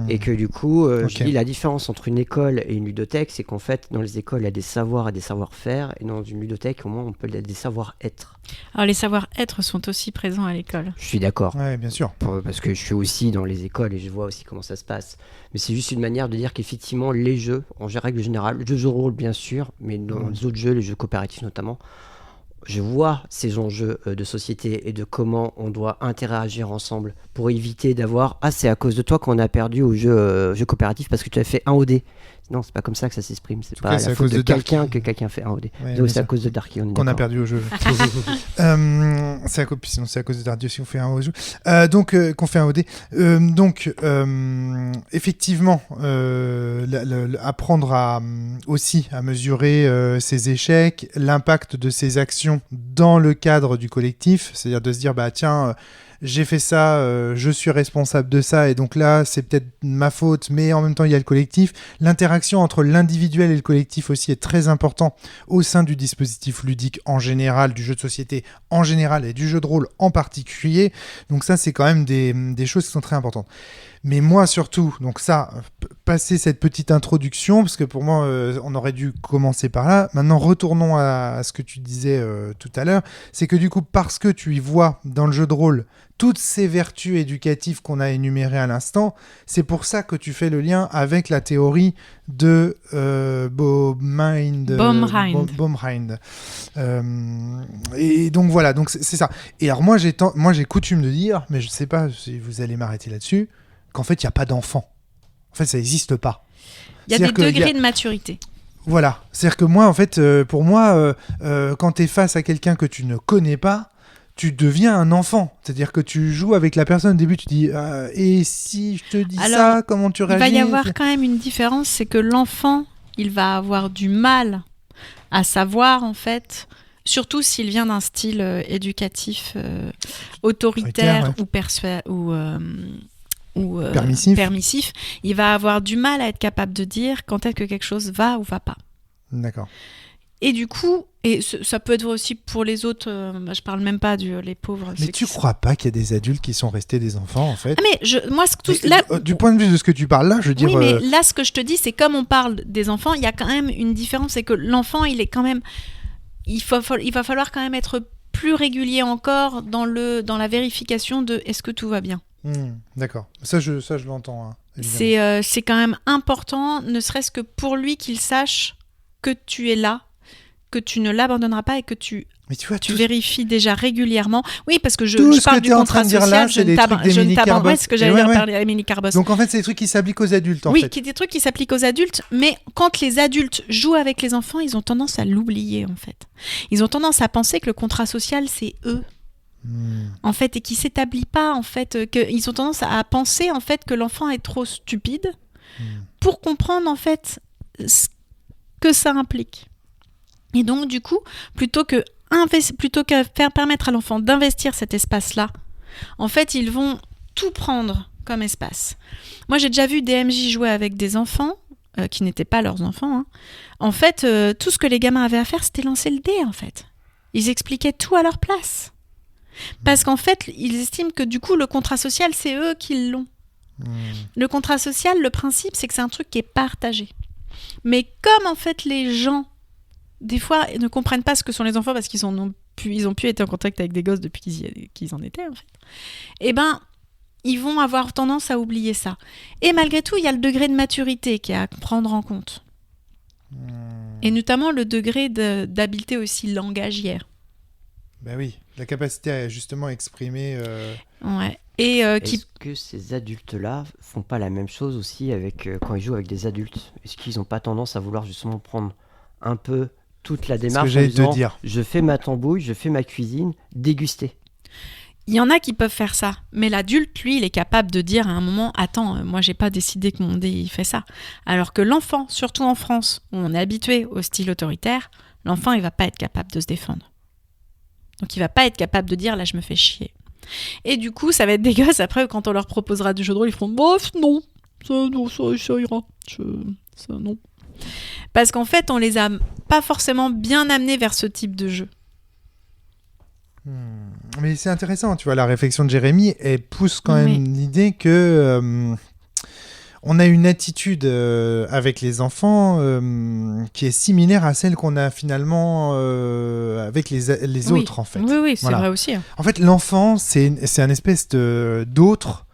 C: Et que du coup, je dis la différence entre une école et une ludothèque, c'est qu'en fait, dans les écoles, il y a des savoirs et des savoir-faire, et dans une ludothèque, au moins, on peut il y a des savoir-être.
B: Alors, les savoir-être sont aussi présents à l'école.
C: Je suis d'accord.
A: Ouais, bien sûr.
C: Parce que je suis aussi dans les écoles et je vois aussi comment ça se passe. Mais c'est juste une manière de dire qu'effectivement, les jeux, en règle générale, le jeu de rôle, bien sûr, mais dans les autres jeux, les jeux coopératifs notamment, je vois ces enjeux de société et de comment on doit interagir ensemble pour éviter d'avoir « Ah, c'est à cause de toi qu'on a perdu au jeu coopératif parce que tu as fait un OD ». Non, c'est pas comme ça que ça s'exprime. C'est pas la faute de quelqu'un que quelqu'un fait un OD.
A: Ouais,
C: c'est à cause de Darky.
A: Qu'on a perdu au jeu. Sinon, c'est à cause de Darky aussi qu'on fait un OD. Qu'on fait un OD. Effectivement, apprendre aussi à mesurer ses échecs, l'impact de ses actions dans le cadre du collectif, c'est-à-dire de se dire, bah tiens... j'ai fait ça, je suis responsable de ça, et donc là, c'est peut-être ma faute, mais en même temps, il y a le collectif. L'interaction entre l'individuel et le collectif aussi est très important au sein du dispositif ludique en général, du jeu de société en général et du jeu de rôle en particulier. Donc ça, c'est quand même des choses qui sont très importantes. Mais moi, surtout, donc ça, passé cette petite introduction, parce que pour moi, on aurait dû commencer par là. Maintenant, retournons à ce que tu disais tout à l'heure. C'est que du coup, parce que tu y vois dans le jeu de rôle toutes ces vertus éducatives qu'on a énumérées à l'instant, c'est pour ça que tu fais le lien avec la théorie de Baumrind. Et donc voilà, donc c'est ça. Et alors moi j'ai coutume de dire, mais je ne sais pas si vous allez m'arrêter là-dessus, qu'en fait il n'y a pas d'enfant. En fait ça n'existe pas.
B: Il y a des degrés de maturité.
A: Voilà, c'est-à-dire que moi en fait, pour moi, quand tu es face à quelqu'un que tu ne connais pas, tu deviens un enfant. C'est-à-dire que tu joues avec la personne. Au début, tu dis et si je te dis ça, comment tu réagis ?
B: Il va y avoir quand même une différence, c'est que l'enfant, il va avoir du mal à savoir, en fait, surtout s'il vient d'un style éducatif autoritaire ou permissif, il va avoir du mal à être capable de dire quand est-ce que quelque chose va ou va pas.
A: D'accord.
B: Et du coup, et ça peut être vrai aussi pour les autres, je parle même pas les pauvres.
A: Mais tu crois pas qu'il y a des adultes qui sont restés des enfants, en fait ?
B: Du
A: point de vue de ce que tu parles là, je veux dire...
B: Oui, mais là, ce que je te dis, c'est comme on parle des enfants, il y a quand même une différence, c'est que l'enfant, il est quand même... Il va falloir quand même être plus régulier encore dans la vérification de est-ce que tout va bien.
A: D'accord. Ça, je l'entends. Hein,
B: c'est quand même important, ne serait-ce que pour lui, qu'il sache que tu es là, que tu ne l'abandonneras pas et que tu vérifies déjà régulièrement. Oui, parce que je parle du contrat social, je ne t'abandonne pas. C'est ce que j'allais parler d'Émilie Carbos.
A: Donc en fait, c'est des trucs qui s'appliquent aux adultes.
B: Oui, des trucs qui s'appliquent aux adultes, mais quand les adultes jouent avec les enfants, ils ont tendance à l'oublier en fait. Ils ont tendance à penser que le contrat social, c'est eux. En fait, et qui s'établit pas en fait, ils ont tendance à penser en fait que l'enfant est trop stupide pour comprendre en fait ce que ça implique. Et donc du coup, plutôt que faire permettre à l'enfant d'investir cet espace-là, en fait, ils vont tout prendre comme espace. Moi, j'ai déjà vu des MJ jouer avec des enfants qui n'étaient pas leurs enfants. Hein. En fait, tout ce que les gamins avaient à faire, c'était lancer le dé, en fait. Ils expliquaient tout à leur place. Parce qu'en fait, ils estiment que du coup, le contrat social, c'est eux qui l'ont. Le contrat social, le principe, c'est que c'est un truc qui est partagé. Mais comme, en fait, les gens, des fois, ne comprennent pas ce que sont les enfants parce qu'ils ont pu être en contact avec des gosses depuis qu'ils en étaient, en fait, eh ben, ils vont avoir tendance à oublier ça. Et malgré tout, il y a le degré de maturité qui est à prendre en compte. Et notamment le degré d'habileté aussi langagière.
A: Ben oui, la capacité à justement exprimer...
B: Ouais.
C: Est-ce que ces adultes-là font pas la même chose aussi quand ils jouent avec des adultes ? Est-ce qu'ils n'ont pas tendance à vouloir justement prendre un peu toute la démarche en disant je fais ma tambouille, je fais ma cuisine, déguster ?
B: Il y en a qui peuvent faire ça, mais l'adulte, lui, il est capable de dire à un moment « Attends, moi, j'ai pas décidé que mon dé, il fait ça. » Alors que l'enfant, surtout en France, où on est habitué au style autoritaire, l'enfant, il va pas être capable de se défendre. Donc, il va pas être capable de dire « Là, je me fais chier. » Et du coup, ça va être des gosses, après, quand on leur proposera du jeu de rôle, ils feront « Bof, non, ça ira. Ça, non. » Parce qu'en fait, on les a pas forcément bien amenés vers ce type de jeu.
A: Mais c'est intéressant, tu vois, la réflexion de Jérémy, elle pousse quand même l'idée que on a une attitude avec les enfants qui est similaire à celle qu'on a finalement avec les autres, en fait.
B: Oui, c'est vrai aussi.
A: En fait, l'enfant, c'est un espèce d'autre,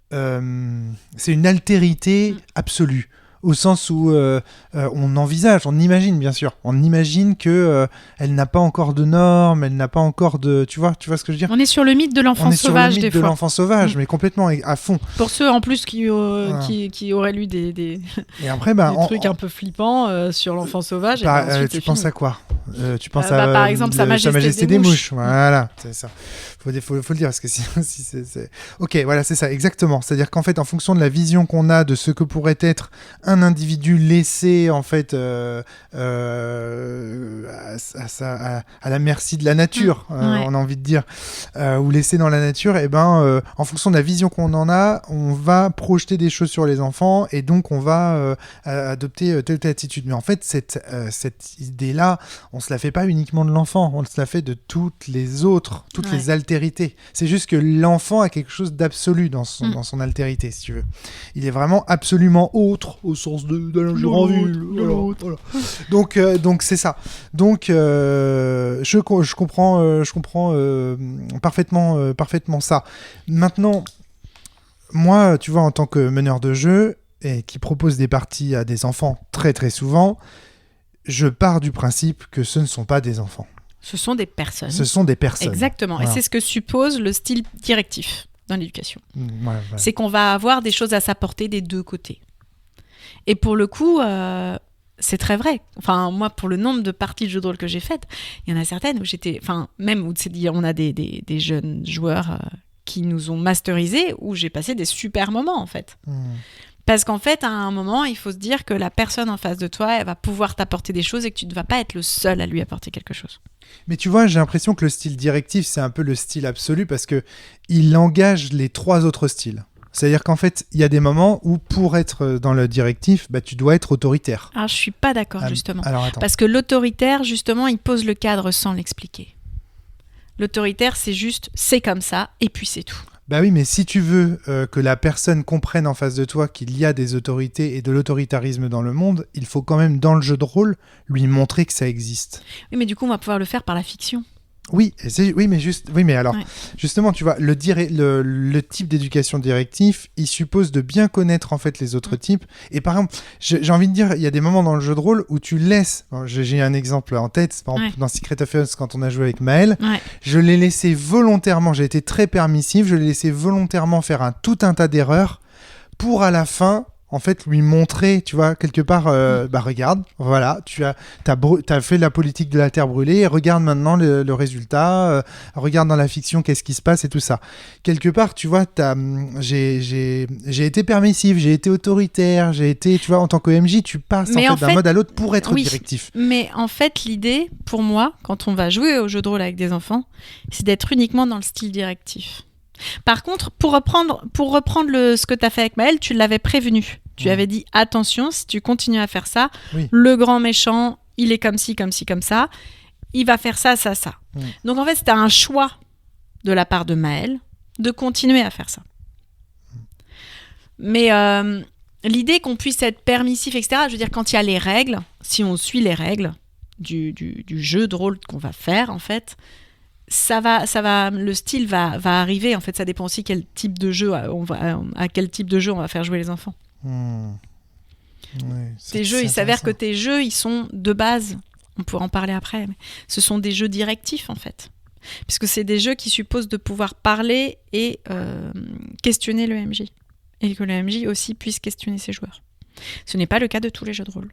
A: c'est une altérité absolue. Au sens où on imagine bien sûr, on imagine que elle n'a pas encore de normes, elle n'a pas encore de, tu vois ce que je veux dire ?
B: On est sur le mythe de l'enfant sauvage des fois.
A: De l'enfant sauvage, mais complètement à fond.
B: Pour ceux en plus qui auraient lu des
A: et après,
B: des trucs un peu flippants sur l'enfant sauvage.
A: Tu penses à quoi ? Tu penses à
B: par exemple Sa Majesté
A: des Mouches. Voilà, c'est ça. Faut le dire parce que si c'est... Ok, voilà, c'est ça, exactement. C'est-à-dire qu'en fait, en fonction de la vision qu'on a de ce que pourrait être un individu laissé en fait à la merci de la nature, on a envie de dire, ou laissé dans la nature, et en fonction de la vision qu'on en a, on va projeter des choses sur les enfants et donc on va adopter telle attitude. Mais en fait, cette idée-là, on se la fait pas uniquement de l'enfant, on se la fait de toutes les autres, toutes les altérités. C'est juste que l'enfant a quelque chose d'absolu dans son altérité, si tu veux. Il est vraiment absolument autre au sens de j'ai envie. Voilà. Donc c'est ça. Donc je comprends parfaitement ça. Maintenant, moi, tu vois, en tant que meneur de jeu et qui propose des parties à des enfants très très souvent, je pars du principe que ce ne sont pas des enfants.
B: Ce sont des personnes.
A: Ce sont des personnes.
B: Exactement.
A: Voilà.
B: Et c'est ce que suppose le style directif dans l'éducation.
A: Voilà.
B: C'est qu'on va avoir des choses à s'apporter des deux côtés. Et pour le coup, c'est très vrai. Enfin, moi, pour le nombre de parties de jeux de rôle que j'ai faites, il y en a certaines où j'étais... Enfin, même où on a des jeunes joueurs qui nous ont masterisés, où j'ai passé des super moments, en fait. Parce qu'en fait, à un moment, il faut se dire que la personne en face de toi, elle va pouvoir t'apporter des choses et que tu ne vas pas être le seul à lui apporter quelque chose.
A: Mais tu vois, j'ai l'impression que le style directif, c'est un peu le style absolu parce qu'il engage les 3 autres styles. C'est-à-dire qu'en fait, il y a des moments où pour être dans le directif, tu dois être autoritaire.
B: Alors, je ne suis pas d'accord, justement.
A: Alors, attends.
B: Parce que l'autoritaire, justement, il pose le cadre sans l'expliquer. L'autoritaire, c'est juste, c'est comme ça, et puis c'est tout.
A: Bah oui, mais si tu veux que la personne comprenne en face de toi qu'il y a des autorités et de l'autoritarisme dans le monde, il faut quand même, dans le jeu de rôle, lui montrer que ça existe.
B: Oui, mais du coup, on va pouvoir le faire par la fiction.
A: Justement, tu vois, le type d'éducation directif, il suppose de bien connaître en fait les autres types. Et par exemple, j'ai envie de dire, il y a des moments dans le jeu de rôle où tu laisses. J'ai un exemple en tête, par exemple, dans Secret of Us, quand on a joué avec Maël, je l'ai laissé volontairement. J'ai été très permissif. Je l'ai laissé volontairement faire tout un tas d'erreurs pour à la fin. En fait, lui montrer, tu vois, quelque part, regarde, voilà, t'as fait la politique de la terre brûlée, regarde maintenant le résultat, regarde dans la fiction qu'est-ce qui se passe et tout ça. Quelque part, tu vois, j'ai été permissif, j'ai été autoritaire, tu vois, en tant qu'OMJ, tu passes d'un mode à l'autre pour être directif.
B: Mais en fait, l'idée, pour moi, quand on va jouer au jeu de rôle avec des enfants, c'est d'être uniquement dans le style directif. Par contre, pour reprendre ce que tu as fait avec Maël, tu l'avais prévenu. Tu avais dit, attention, si tu continues à faire ça, le grand méchant, il est comme ci, comme ci, comme ça. Il va faire ça, ça, ça. Donc en fait, c'était un choix de la part de Maël de continuer à faire ça. Mais l'idée qu'on puisse être permissif, etc., je veux dire, quand il y a les règles, si on suit les règles du jeu de rôle qu'on va faire, en fait... le style va arriver. En fait, ça dépend aussi quel type de jeu à quel type de jeu on va faire jouer les enfants. Tes jeux, il s'avère que tes jeux, ils sont de base, on pourra en parler après, mais ce sont des jeux directifs en fait, puisque c'est des jeux qui supposent de pouvoir parler et questionner le MJ, et que le MJ aussi puisse questionner ses joueurs. Ce n'est pas le cas de tous les jeux de rôle.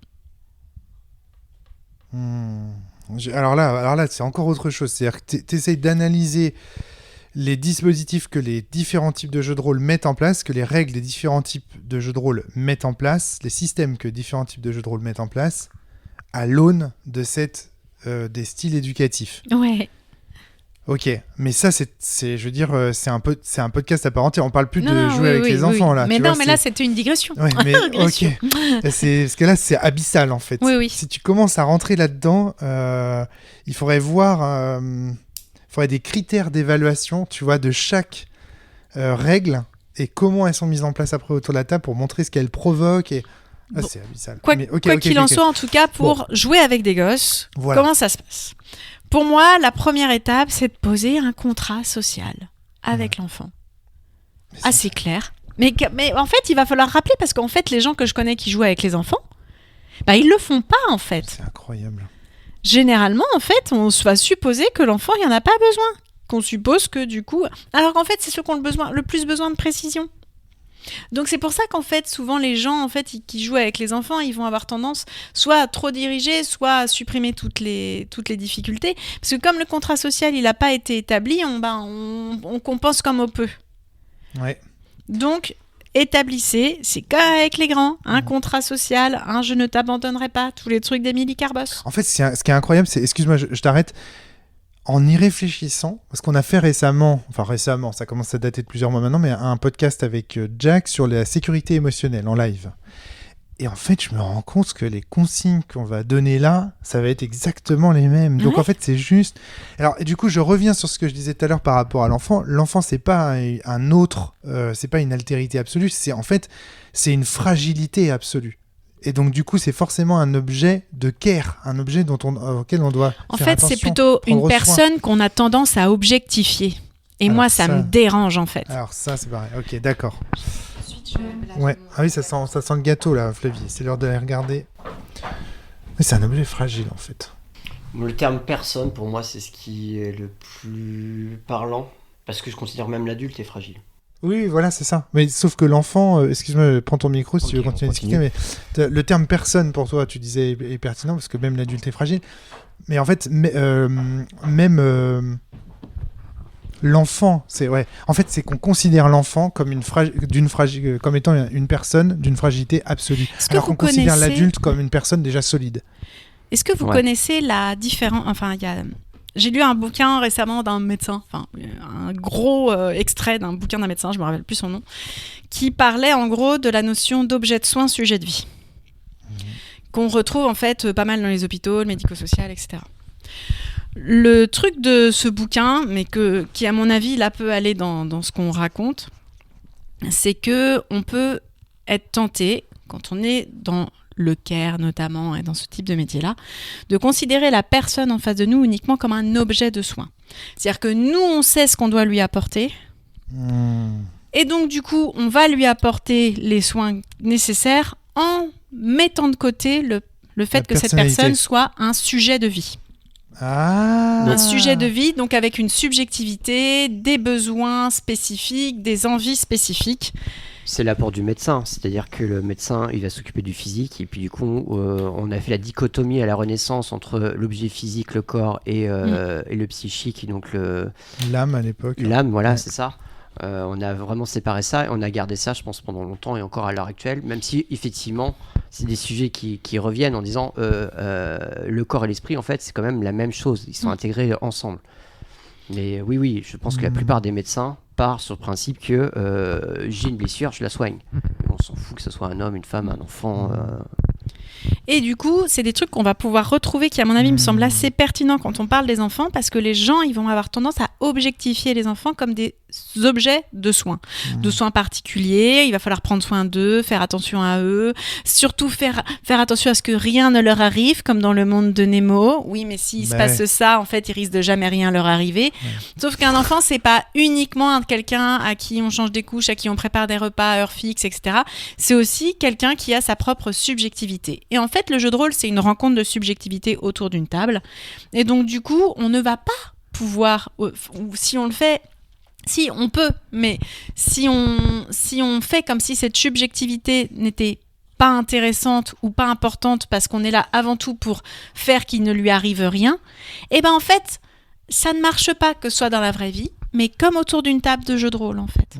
A: Alors là, c'est encore autre chose. C'est-à-dire que tu essayes d'analyser les dispositifs que les différents types de jeux de rôle mettent en place, que les règles des différents types de jeux de rôle mettent en place, les systèmes que différents types de jeux de rôle mettent en place, à l'aune de des styles éducatifs.
B: Ouais.
A: Ok, mais ça, c'est je veux dire, c'est un podcast à part entière. On parle plus de jouer avec les enfants là.
B: Mais non, mais là, c'était une digression.
A: Ouais, mais ok. Parce que là, c'est abyssal en fait.
B: Oui.
A: Si tu commences à rentrer là-dedans, il faudrait voir, faudrait des critères d'évaluation, tu vois, de chaque règle et comment elles sont mises en place après autour de la table pour montrer ce qu'elles provoquent et.
B: Bon.
A: C'est abyssal.
B: Quoi qu'il en soit, en tout cas, pour jouer avec des gosses, comment ça se passe ? Pour moi, la première étape, c'est de poser un contrat social avec l'enfant. Assez clair. Mais en fait, il va falloir rappeler, parce qu'en fait, les gens que je connais qui jouent avec les enfants, ils le font pas, en fait.
A: C'est incroyable.
B: Généralement, en fait, on va supposer que l'enfant, il n'y en a pas besoin. Qu'on suppose que, du coup... Alors qu'en fait, c'est ceux qui ont le plus besoin de précision. Donc c'est pour ça qu'en fait souvent les gens en fait qui jouent avec les enfants, ils vont avoir tendance soit à trop diriger, soit à supprimer toutes les difficultés, parce que comme le contrat social il n'a pas été établi, on compense comme on peut.
A: Ouais.
B: Donc établissez, c'est comme avec les grands, un contrat social, un je ne t'abandonnerai pas, tous les trucs d'Émilie Carbos.
A: En fait ce qui est incroyable, c'est, excuse-moi je t'arrête, en y réfléchissant, parce qu'on a fait récemment, ça commence à dater de plusieurs mois maintenant, mais un podcast avec Jack sur la sécurité émotionnelle en live. Et en fait, je me rends compte que les consignes qu'on va donner là, ça va être exactement les mêmes. Donc en fait, c'est juste... Alors, et du coup, je reviens sur ce que je disais tout à l'heure par rapport à l'enfant. L'enfant, c'est pas un autre, c'est pas une altérité absolue. C'est une fragilité absolue. Et donc, du coup, c'est forcément un objet de care, un objet auquel on doit
B: En
A: faire
B: fait,
A: attention,
B: c'est plutôt une
A: prendre
B: personne qu'on a tendance à objectifier. Et
A: Alors
B: moi, ça me dérange, en fait.
A: Alors ça, c'est pareil. Ok, d'accord.
B: Ensuite,
A: Ouais. Ah oui, ça sent le gâteau, là, Flavie. C'est l'heure d'aller regarder. Mais c'est un objet fragile, en fait.
C: Le terme personne, pour moi, c'est ce qui est le plus parlant. Parce que je considère même l'adulte est fragile.
A: Oui, voilà, c'est ça. Mais sauf que l'enfant, excuse-moi, prends ton micro si tu veux continuer à discuter, mais le terme personne pour toi, tu disais, est pertinent parce que même l'adulte est fragile. Mais en fait, même l'enfant, c'est ouais. En fait, c'est qu'on considère l'enfant comme comme étant une personne d'une fragilité absolue, alors qu'on considère l'adulte comme une personne déjà solide.
B: Est-ce que vous connaissez la différence? Enfin, j'ai lu un bouquin récemment d'un médecin, enfin un gros extrait d'un bouquin d'un médecin, je me rappelle plus son nom, qui parlait en gros de la notion d'objet de soin, sujet de vie, qu'on retrouve en fait pas mal dans les hôpitaux, le médico-social, etc. Le truc de ce bouquin, mais qui à mon avis là peut aller dans ce qu'on raconte, c'est que on peut être tenté quand on est dans le care notamment et dans ce type de métier-là, de considérer la personne en face de nous uniquement comme un objet de soin. C'est-à-dire que nous, on sait ce qu'on doit lui apporter, et donc du coup, on va lui apporter les soins nécessaires en mettant de côté le fait que cette personne soit un sujet de vie. Un sujet de vie, donc avec une subjectivité, des besoins spécifiques, des envies spécifiques.
C: C'est l'apport du médecin, c'est-à-dire que le médecin, il va s'occuper du physique, et puis du coup, on a fait la dichotomie à la Renaissance entre l'objet physique, le corps, et le psychique, donc
A: l'âme à l'époque.
C: L'âme, voilà, c'est ça. On a vraiment séparé ça, et on a gardé ça, je pense, pendant longtemps, et encore à l'heure actuelle, même si, effectivement, c'est des sujets qui reviennent en disant le corps et l'esprit, en fait, c'est quand même la même chose, ils sont intégrés ensemble. Mais oui, je pense que la plupart des médecins part sur le principe que j'ai une blessure, je la soigne. On s'en fout que ce soit un homme, une femme, un enfant.
B: Et du coup, c'est des trucs qu'on va pouvoir retrouver qui, à mon avis, me semblent assez pertinents quand on parle des enfants, parce que les gens, ils vont avoir tendance à objectifier les enfants comme des objets de soins particuliers. Il va falloir prendre soin d'eux, faire attention à eux, surtout faire attention à ce que rien ne leur arrive, comme dans le monde de Nemo. Oui, mais s'il se passe ça, en fait, il risque de jamais rien leur arriver. Sauf qu'un enfant, c'est pas uniquement quelqu'un à qui on change des couches, à qui on prépare des repas à heure fixe, etc. C'est aussi quelqu'un qui a sa propre subjectivité. Et en fait, le jeu de rôle, c'est une rencontre de subjectivité autour d'une table. Et donc, du coup, on ne va pas pouvoir, ou si on le fait, si on peut, mais si on fait comme si cette subjectivité n'était pas intéressante ou pas importante parce qu'on est là avant tout pour faire qu'il ne lui arrive rien, et ben en fait, ça ne marche pas, que ce soit dans la vraie vie, mais comme autour d'une table de jeu de rôle, en fait.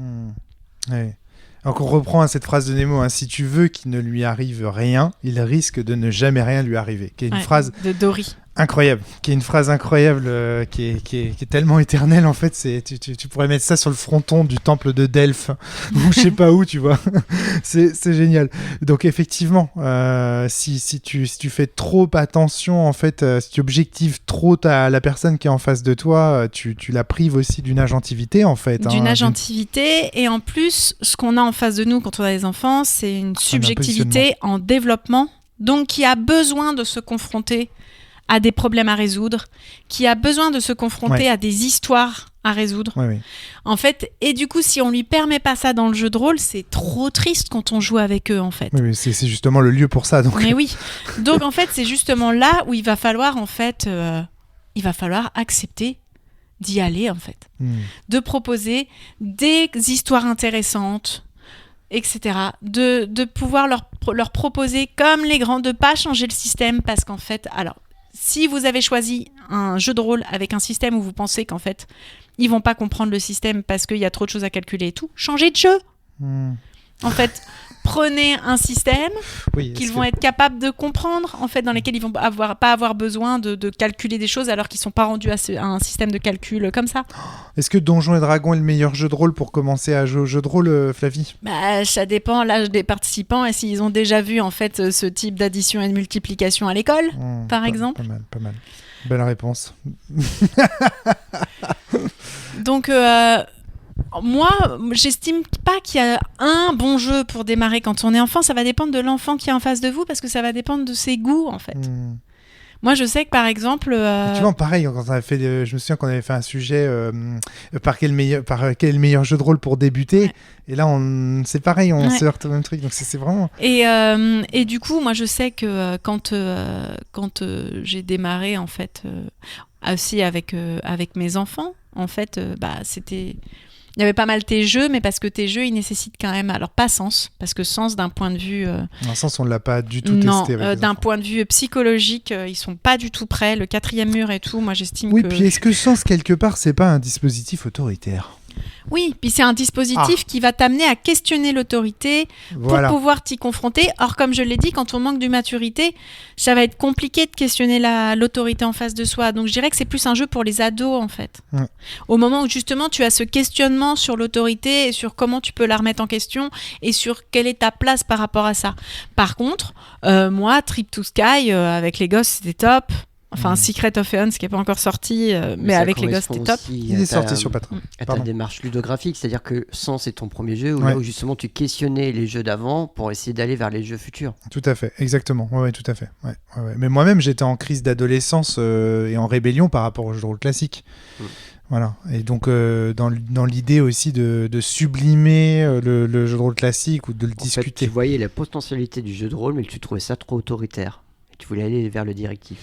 A: Ouais. Donc on reprend cette phrase de Nemo, si tu veux qu'il ne lui arrive rien, il risque de ne jamais rien lui arriver. Qui est une phrase
B: de Dory.
A: Incroyable, qui est une phrase incroyable, qui est tellement éternelle en fait. Tu pourrais mettre ça sur le fronton du temple de Delphes ou je sais pas où, tu vois. c'est génial. Donc effectivement, si tu fais trop attention en fait, si tu objectives trop la personne qui est en face de toi, tu la prives aussi d'une agentivité en fait.
B: D'une agentivité, et en plus, ce qu'on a en face de nous quand on a des enfants, c'est une subjectivité en développement, donc qui a besoin de se confronter à des problèmes à résoudre, qui a besoin de se confronter à des histoires à résoudre. En fait, et du coup, si on lui permet pas ça dans le jeu de rôle, c'est trop triste quand on joue avec eux, en fait.
A: Oui, c'est justement le lieu pour ça. Donc.
B: Mais oui. Donc, en fait, c'est justement là où il va falloir, en fait, accepter d'y aller, en fait. De proposer des histoires intéressantes, etc. De pouvoir leur proposer, comme les grands, de pas changer le système, parce qu'en fait, alors, si vous avez choisi un jeu de rôle avec un système où vous pensez qu'en fait, ils vont pas comprendre le système parce qu'il y a trop de choses à calculer et tout, changez de jeu. En fait, prenez un système
A: Oui,
B: qu'ils vont être capables de comprendre, en fait, dans lesquels ils vont pas avoir besoin de calculer des choses alors qu'ils sont pas rendus à un système de calcul comme ça.
A: Est-ce que Donjons et Dragons est le meilleur jeu de rôle pour commencer à jouer au jeu de rôle, Flavie?
B: Bah, ça dépend l'âge des participants et s'ils ont déjà vu en fait ce type d'addition et de multiplication à l'école, par exemple.
A: Pas mal. Belle réponse.
B: Donc moi, j'estime pas qu'il y a un bon jeu pour démarrer quand on est enfant. Ça va dépendre de l'enfant qui est en face de vous parce que ça va dépendre de ses goûts en fait. Moi, je sais que par exemple.
A: Tu vois, pareil, quand on avait fait, je me souviens qu'on avait fait un sujet quel est le meilleur jeu de rôle pour débuter. Ouais. Et là, c'est pareil, on se heurte au même truc. Donc c'est vraiment.
B: Et du coup, moi, je sais que quand j'ai démarré en fait aussi avec mes enfants, en fait, c'était. Il y avait pas mal tes jeux, mais parce que tes jeux, ils nécessitent quand même... Alors, pas Sens, parce que Sens, d'un point de vue...
A: Sens, on ne l'a pas du tout testé.
B: Non, d'un point de vue psychologique, ils sont pas du tout prêts. Le 4e mur et tout, moi, j'estime que...
A: Oui, puis est-ce que Sens, quelque part, c'est pas un dispositif autoritaire ?
B: Oui, puis c'est un dispositif qui va t'amener à questionner l'autorité pour pouvoir t'y confronter. Or, comme je l'ai dit, quand on manque de maturité, ça va être compliqué de questionner l'autorité en face de soi. Donc, je dirais que c'est plus un jeu pour les ados, en fait. Ouais. Au moment où, justement, tu as ce questionnement sur l'autorité et sur comment tu peux la remettre en question et sur quelle est ta place par rapport à ça. Par contre, moi, Trip to Sky, avec les gosses, c'était top. Enfin, Secret of Eons, qui n'est pas encore sorti, mais avec les gosses, c'était top.
A: Il est sorti sur Patreon.
C: À ta démarche ludographique, c'est-à-dire que Sens est ton premier jeu, là où justement tu questionnais les jeux d'avant pour essayer d'aller vers les jeux futurs.
A: Tout à fait, exactement. Ouais, tout à fait. Ouais. Mais moi-même, j'étais en crise d'adolescence et en rébellion par rapport au jeu de rôle classique. Voilà. Et donc, dans l'idée aussi de sublimer le jeu de rôle classique ou de le discuter.
C: Fait, tu voyais la potentialité du jeu de rôle, mais que tu trouvais ça trop autoritaire. Et tu voulais aller vers le directif.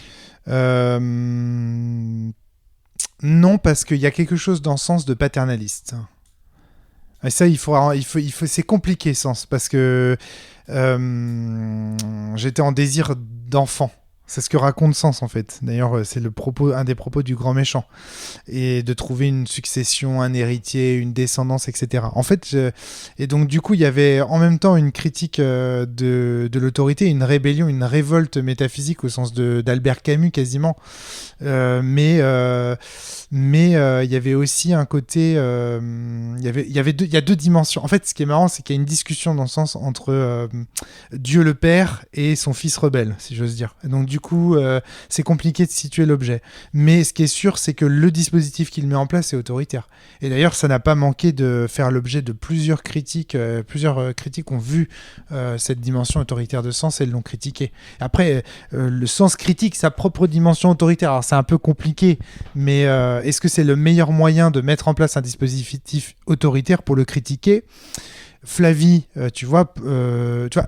A: Non, parce qu'il y a quelque chose dans Sens de paternaliste. Et ça, c'est compliqué, Sens, parce que j'étais en désir d'enfant. C'est ce que raconte Sens, en fait. D'ailleurs, c'est un des propos du grand méchant. Et de trouver une succession, un héritier, une descendance, etc. En fait, et donc, du coup, il y avait en même temps une critique de l'autorité, une rébellion, une révolte métaphysique au sens d'Albert Camus, quasiment. Mais il y avait aussi un côté... il y a deux dimensions. En fait, ce qui est marrant, c'est qu'il y a une discussion dans le sens entre Dieu le Père et son fils rebelle, si j'ose dire. Et donc, du coup, c'est compliqué de situer l'objet. Mais ce qui est sûr, c'est que le dispositif qu'il met en place est autoritaire. Et d'ailleurs, ça n'a pas manqué de faire l'objet de plusieurs critiques. Plusieurs critiques ont vu cette dimension autoritaire de Sens et l'ont critiqué. Après, le Sens critique sa propre dimension autoritaire. Alors, c'est un peu compliqué, mais est-ce que c'est le meilleur moyen de mettre en place un dispositif autoritaire pour le critiquer ? Flavie, tu vois,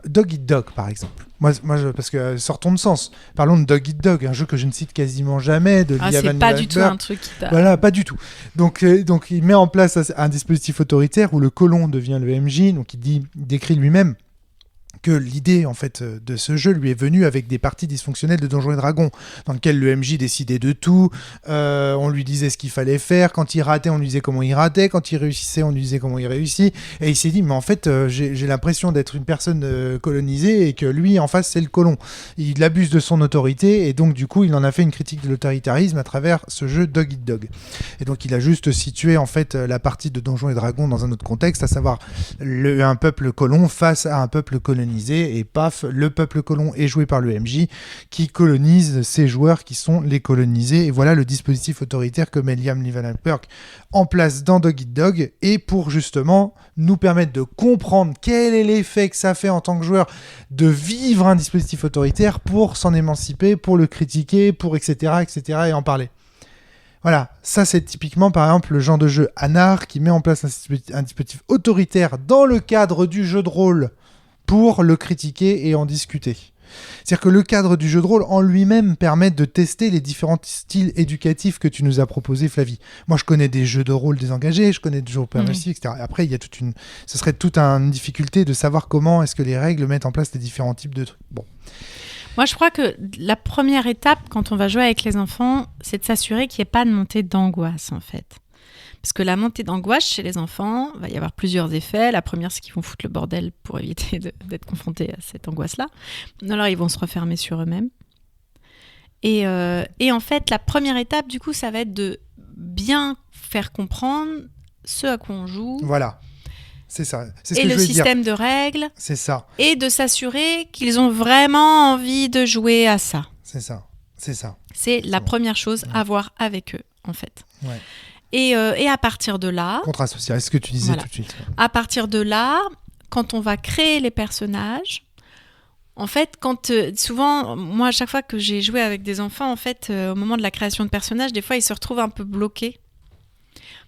A: Dog Eat Dog, par exemple. Moi, parce que sortons de Sens. Parlons de Dog Eat Dog, un jeu que je ne cite quasiment jamais.
B: C'est pas du tout un truc qui t'a...
A: Voilà, pas du tout. Donc, il met en place un dispositif autoritaire où le colon devient le MJ. Donc, il décrit lui-même que l'idée en fait de ce jeu lui est venue avec des parties dysfonctionnelles de Donjons et Dragons dans lesquelles le MJ décidait de tout, on lui disait ce qu'il fallait faire, quand il ratait on lui disait comment il ratait, quand il réussissait on lui disait comment il réussit, et il s'est dit mais en fait j'ai l'impression d'être une personne colonisée et que lui en face c'est le colon, il abuse de son autorité et donc du coup il en a fait une critique de l'autoritarisme à travers ce jeu Dog Eat Dog. Et donc il a juste situé en fait la partie de Donjons et Dragons dans un autre contexte, à savoir un peuple colon face à un peuple colonisé. Et paf, le peuple colon est joué par le MJ qui colonise ces joueurs qui sont les colonisés. Et voilà le dispositif autoritaire que met Liam Levenberg en place dans Dog Eat Dog, et pour justement nous permettre de comprendre quel est l'effet que ça fait en tant que joueur de vivre un dispositif autoritaire pour s'en émanciper, pour le critiquer, pour etc. et en parler. Voilà, ça c'est typiquement par exemple le genre de jeu Anar qui met en place un dispositif autoritaire dans le cadre du jeu de rôle pour le critiquer et en discuter. C'est-à-dire que le cadre du jeu de rôle en lui-même permet de tester les différents styles éducatifs que tu nous as proposés, Flavie. Moi, je connais des jeux de rôle désengagés, je connais des jeux permissifs, etc. Après, il y a ce serait toute une difficulté de savoir comment est-ce que les règles mettent en place les différents types de trucs. Bon.
B: Moi, je crois que la première étape, quand on va jouer avec les enfants, c'est de s'assurer qu'il n'y ait pas de montée d'angoisse, en fait. Parce que la montée d'angoisse chez les enfants, il va y avoir plusieurs effets. La première, c'est qu'ils vont foutre le bordel pour éviter d'être confrontés à cette angoisse-là. Alors, ils vont se refermer sur eux-mêmes. Et en fait, la première étape, du coup, ça va être de bien faire comprendre ce à quoi on joue.
A: Voilà. C'est ça. C'est ce
B: et
A: que
B: le
A: je voulais dire.
B: système de règles.
A: C'est ça.
B: Et de s'assurer qu'ils ont vraiment envie de jouer à ça.
A: C'est ça. C'est ça.
B: C'est la première chose à voir avec eux, en fait.
A: Ouais.
B: Et à partir de là...
A: Contrat social, c'est ce que tu disais tout de suite.
B: À partir de là, quand on va créer les personnages... En fait, souvent, moi, à chaque fois que j'ai joué avec des enfants, en fait, au moment de la création de personnages, des fois, ils se retrouvent un peu bloqués.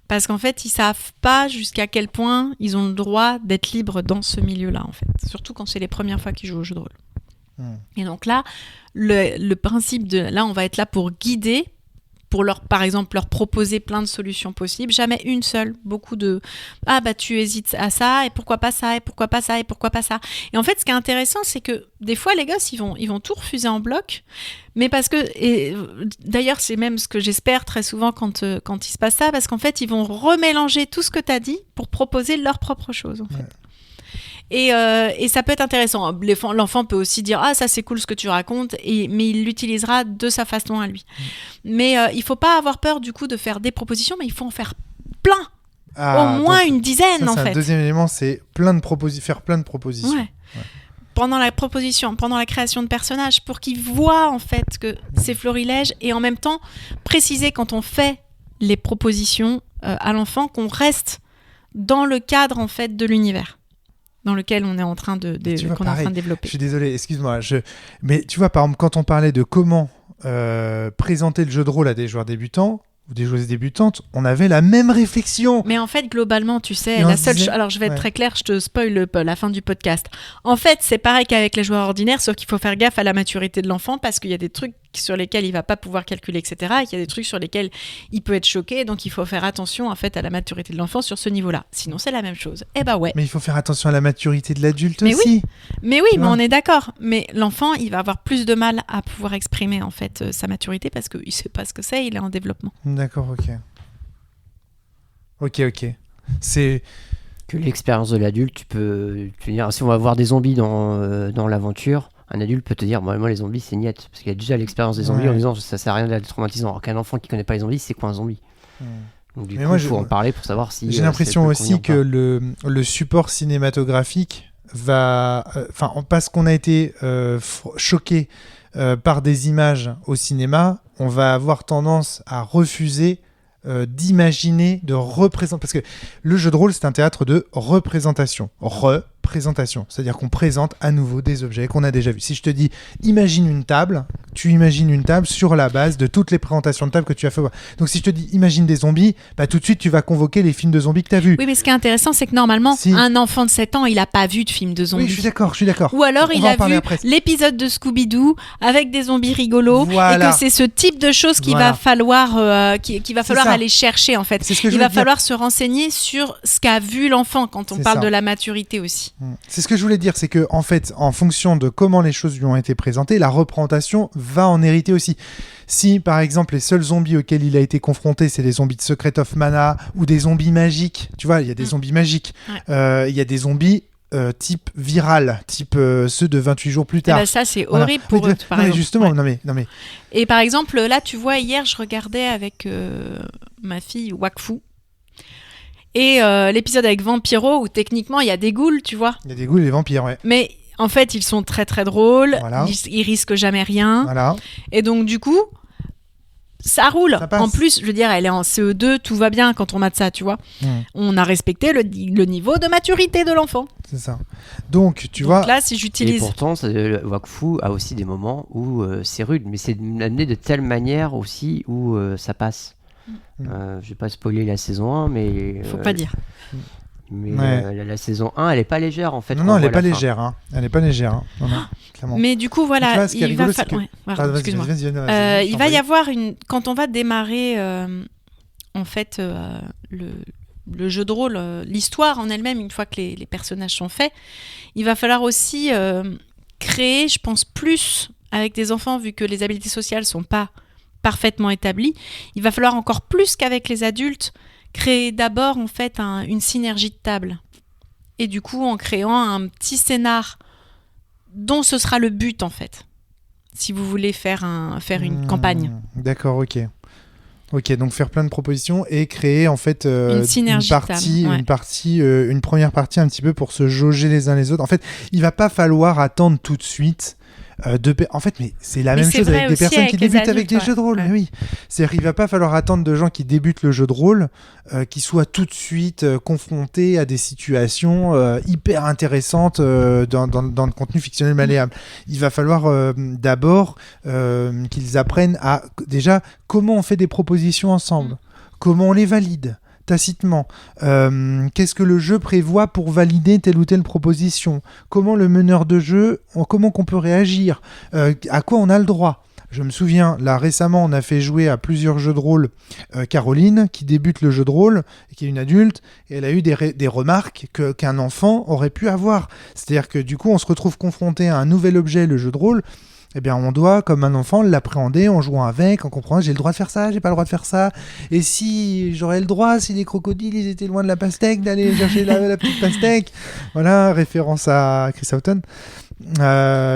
B: Parce qu'en fait, ils savent pas jusqu'à quel point ils ont le droit d'être libres dans ce milieu-là, en fait. Surtout quand c'est les premières fois qu'ils jouent au jeu de rôle. Et donc là, le principe de... Là, on va être là pour guider, pour par exemple, leur proposer plein de solutions possibles. Jamais une seule. Beaucoup de « Ah, bah, tu hésites à ça, et pourquoi pas ça, et pourquoi pas ça, et pourquoi pas ça ?» Et en fait, ce qui est intéressant, c'est que des fois, les gosses, ils vont tout refuser en bloc. Mais parce que... Et d'ailleurs, c'est même ce que j'espère très souvent quand il se passe ça, parce qu'en fait, ils vont remélanger tout ce que tu as dit pour proposer leur propre chose, en fait. Et ça peut être intéressant. L'enfant peut aussi dire « Ah, ça c'est cool ce que tu racontes », mais il l'utilisera de sa façon à lui. Mais il ne faut pas avoir peur du coup de faire des propositions, mais il faut en faire plein. Au moins une dizaine, en fait.
A: Un deuxième élément, c'est faire plein de propositions.
B: Ouais. Pendant la création de personnages, pour qu'ils voient en fait que c'est florilège, et en même temps préciser quand on fait les propositions à l'enfant qu'on reste dans le cadre en fait de l'univers dans lequel on est en train de développer.
A: Je suis désolé, excuse-moi. Mais tu vois, par exemple, quand on parlait de comment présenter le jeu de rôle à des joueurs débutants ou des joueuses débutantes, on avait la même réflexion.
B: Mais en fait, globalement, tu sais, alors je vais être très claire, je te spoil la fin du podcast. En fait, c'est pareil qu'avec les joueurs ordinaires, sauf qu'il faut faire gaffe à la maturité de l'enfant parce qu'il y a des trucs sur lesquels il va pas pouvoir calculer, etc. Et qu'il y a des trucs sur lesquels il peut être choqué. Donc, il faut faire attention en fait à la maturité de l'enfant sur ce niveau-là. Sinon, c'est la même chose. Eh ben ouais.
A: Mais il faut faire attention à la maturité de l'adulte
B: mais
A: aussi.
B: Mais on est d'accord. Mais l'enfant, il va avoir plus de mal à pouvoir exprimer en fait sa maturité parce qu'il sait pas ce que c'est. Il est en développement.
A: D'accord, ok. C'est
C: que l'expérience de l'adulte. Tu peux dire si on va voir des zombies dans l'aventure. Un adulte peut te dire, moi les zombies c'est niette, parce qu'il y a déjà l'expérience des zombies en disant ça sert à rien d'être traumatisant. Alors qu'un enfant qui connaît pas les zombies, c'est quoi un zombie ? Donc du coup, il faut en parler pour savoir si.
A: J'ai l'impression aussi que le support cinématographique va, parce qu'on a été choqué par des images au cinéma, on va avoir tendance à refuser d'imaginer, de représenter, parce que le jeu de rôle c'est un théâtre de représentation, c'est-à-dire qu'on présente à nouveau des objets qu'on a déjà vus. Si je te dis imagine une table, tu imagines une table sur la base de toutes les présentations de table que tu as fait voir. Donc si je te dis imagine des zombies, bah tout de suite tu vas convoquer les films de zombies que tu as vus.
B: Oui, mais ce qui est intéressant c'est que normalement un enfant de 7 ans il a pas vu de film de zombies.
A: Oui, je suis d'accord.
B: Ou alors il a vu l'épisode de Scooby-Doo avec des zombies rigolos et que c'est ce type de choses qu'il va falloir qu'il va falloir aller chercher en fait. Il va falloir se renseigner sur ce qu'a vu l'enfant quand on parle de la maturité aussi.
A: C'est ce que je voulais dire, c'est que en fait, en fonction de comment les choses lui ont été présentées, la représentation va en hériter aussi. Si par exemple les seuls zombies auxquels il a été confronté, c'est les zombies de Secret of Mana ou des zombies magiques, tu vois, il y a des zombies magiques, il y a des zombies type viral, type ceux de 28 jours plus tard.
B: Ça c'est horrible pour eux.
A: Non mais justement, non mais.
B: Et par exemple là, tu vois, hier je regardais avec ma fille Wakfu. Et l'épisode avec Vampiro, où techniquement il y a des ghouls, tu vois.
A: Il y a des ghouls et des vampires, ouais.
B: Mais en fait, ils sont très très drôles, ils risquent jamais rien.
A: Voilà.
B: Et donc du coup, ça roule. En plus, je veux dire, elle est en CE2, tout va bien quand on mate ça, tu vois. On a respecté le niveau de maturité de l'enfant.
A: C'est ça. Donc, tu vois...
B: là, si j'utilise...
C: Et pourtant, Wakfu a aussi des moments où c'est rude, mais c'est amené de telle manière aussi où ça passe. Je vais pas spoiler la saison 1, mais...
B: Faut pas dire.
C: Mais la saison 1, elle est pas légère en fait.
A: Non, elle est pas légère. Hein. Elle est pas légère. Hein. Non, clairement.
B: Mais du coup, voilà.
A: Donc là, ce qui est rigolo, c'est que...
B: excuse-moi. Il va y avoir quand on va démarrer en fait le jeu de rôle, l'histoire en elle-même, une fois que les personnages sont faits, il va falloir aussi créer, je pense, plus avec des enfants, vu que les habiletés sociales sont pas parfaitement établies. Il va falloir encore plus qu'avec les adultes créer d'abord en fait une synergie de table. Et du coup, en créant un petit scénar dont ce sera le but en fait, si vous voulez faire une campagne.
A: D'accord, ok. Ok, donc faire plein de propositions et créer en fait
B: une synergie
A: partie,
B: ouais.
A: une première partie un petit peu pour se jauger les uns les autres. En fait, il va pas falloir attendre tout de suite. En fait, mais c'est la même chose avec des personnes qui débutent avec des jeux de rôle.
B: Ouais.
A: Mais oui, c'est-à-dire qu'il va pas falloir attendre de gens qui débutent le jeu de rôle qui soient tout de suite confrontés à des situations hyper intéressantes dans le contenu fictionnel malléable. Il va falloir d'abord qu'ils apprennent à déjà comment on fait des propositions ensemble, comment on les valide tacitement. Qu'est-ce que le jeu prévoit pour valider telle ou telle proposition? Comment le meneur de jeu, comment qu'on peut réagir? À quoi on a le droit? Je me souviens, là récemment, on a fait jouer à plusieurs jeux de rôle Caroline, qui débute le jeu de rôle, et qui est une adulte, et elle a eu des remarques qu'un enfant aurait pu avoir. C'est-à-dire que du coup, on se retrouve confronté à un nouvel objet, le jeu de rôle. Eh bien, on doit, comme un enfant, l'appréhender en jouant avec, en comprenant j'ai le droit de faire ça, j'ai pas le droit de faire ça. Et si j'aurais le droit, si les crocodiles ils étaient loin de la pastèque, d'aller chercher la petite pastèque. Voilà, référence à Chris Houghton.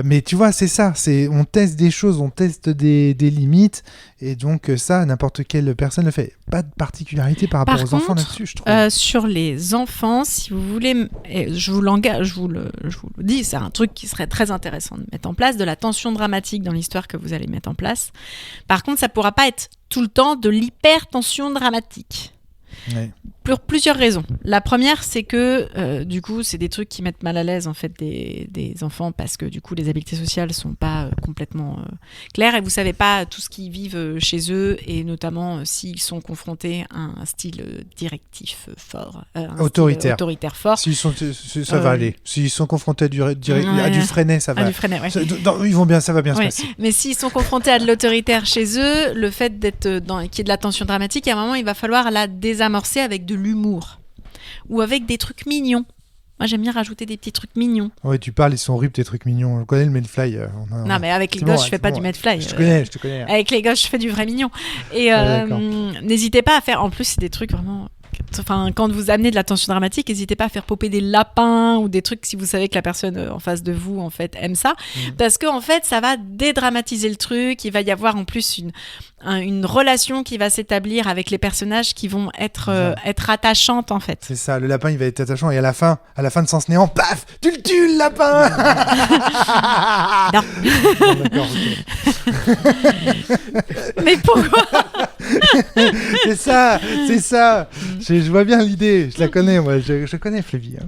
A: Mais tu vois, c'est ça. On teste des choses, on teste des limites. Et donc, ça, n'importe quelle personne le fait. Pas de particularité par rapport aux enfants là-dessus, je trouve.
B: Sur les enfants, si vous voulez, je vous le dis, c'est un truc qui serait très intéressant de mettre en place, de la tension dramatique dans l'histoire que vous allez mettre en place. Par contre, ça ne pourra pas être tout le temps de l'hyper-tension dramatique.
A: Ouais.
B: Pour plusieurs raisons. La première, c'est que du coup, c'est des trucs qui mettent mal à l'aise en fait des enfants parce que du coup, les habiletés sociales sont pas complètement claires et vous savez pas tout ce qu'ils vivent chez eux et notamment s'ils sont confrontés à un style directif fort,
A: autoritaire fort. Ça va aller. S'ils sont confrontés à du Freinet, ça va.
B: Du Freinet, ouais.
A: Ça va bien se passer.
B: Mais s'ils sont confrontés à de l'autoritaire chez eux, le fait qu'il y ait de la tension dramatique, à un moment, il va falloir la désamorcer avec de l'humour ou avec des trucs mignons. Moi, j'aime bien rajouter des petits trucs mignons.
A: Ouais, tu parles, ils sont horribles tes trucs mignons. Je connais le Medfly.
B: Non, mais avec les gosses, je fais pas du Medfly.
A: Je te connais.
B: Avec les gosses, je fais du vrai mignon. Et n'hésitez pas à faire. En plus, c'est des trucs vraiment. Enfin, quand vous amenez de la tension dramatique, n'hésitez pas à faire popper des lapins ou des trucs si vous savez que la personne en face de vous en fait aime ça, parce que en fait ça va dédramatiser le truc. Il va y avoir en plus une relation qui va s'établir avec les personnages qui vont être attachantes en fait.
A: C'est ça, le lapin il va être attachant et à la fin de Sens Néant, paf, tu le tues le lapin.
B: Non.
A: Bon, d'accord, ok.
B: Mais pourquoi?
A: C'est ça. Je vois bien l'idée, je la connais moi, je connais Flavie. Hein.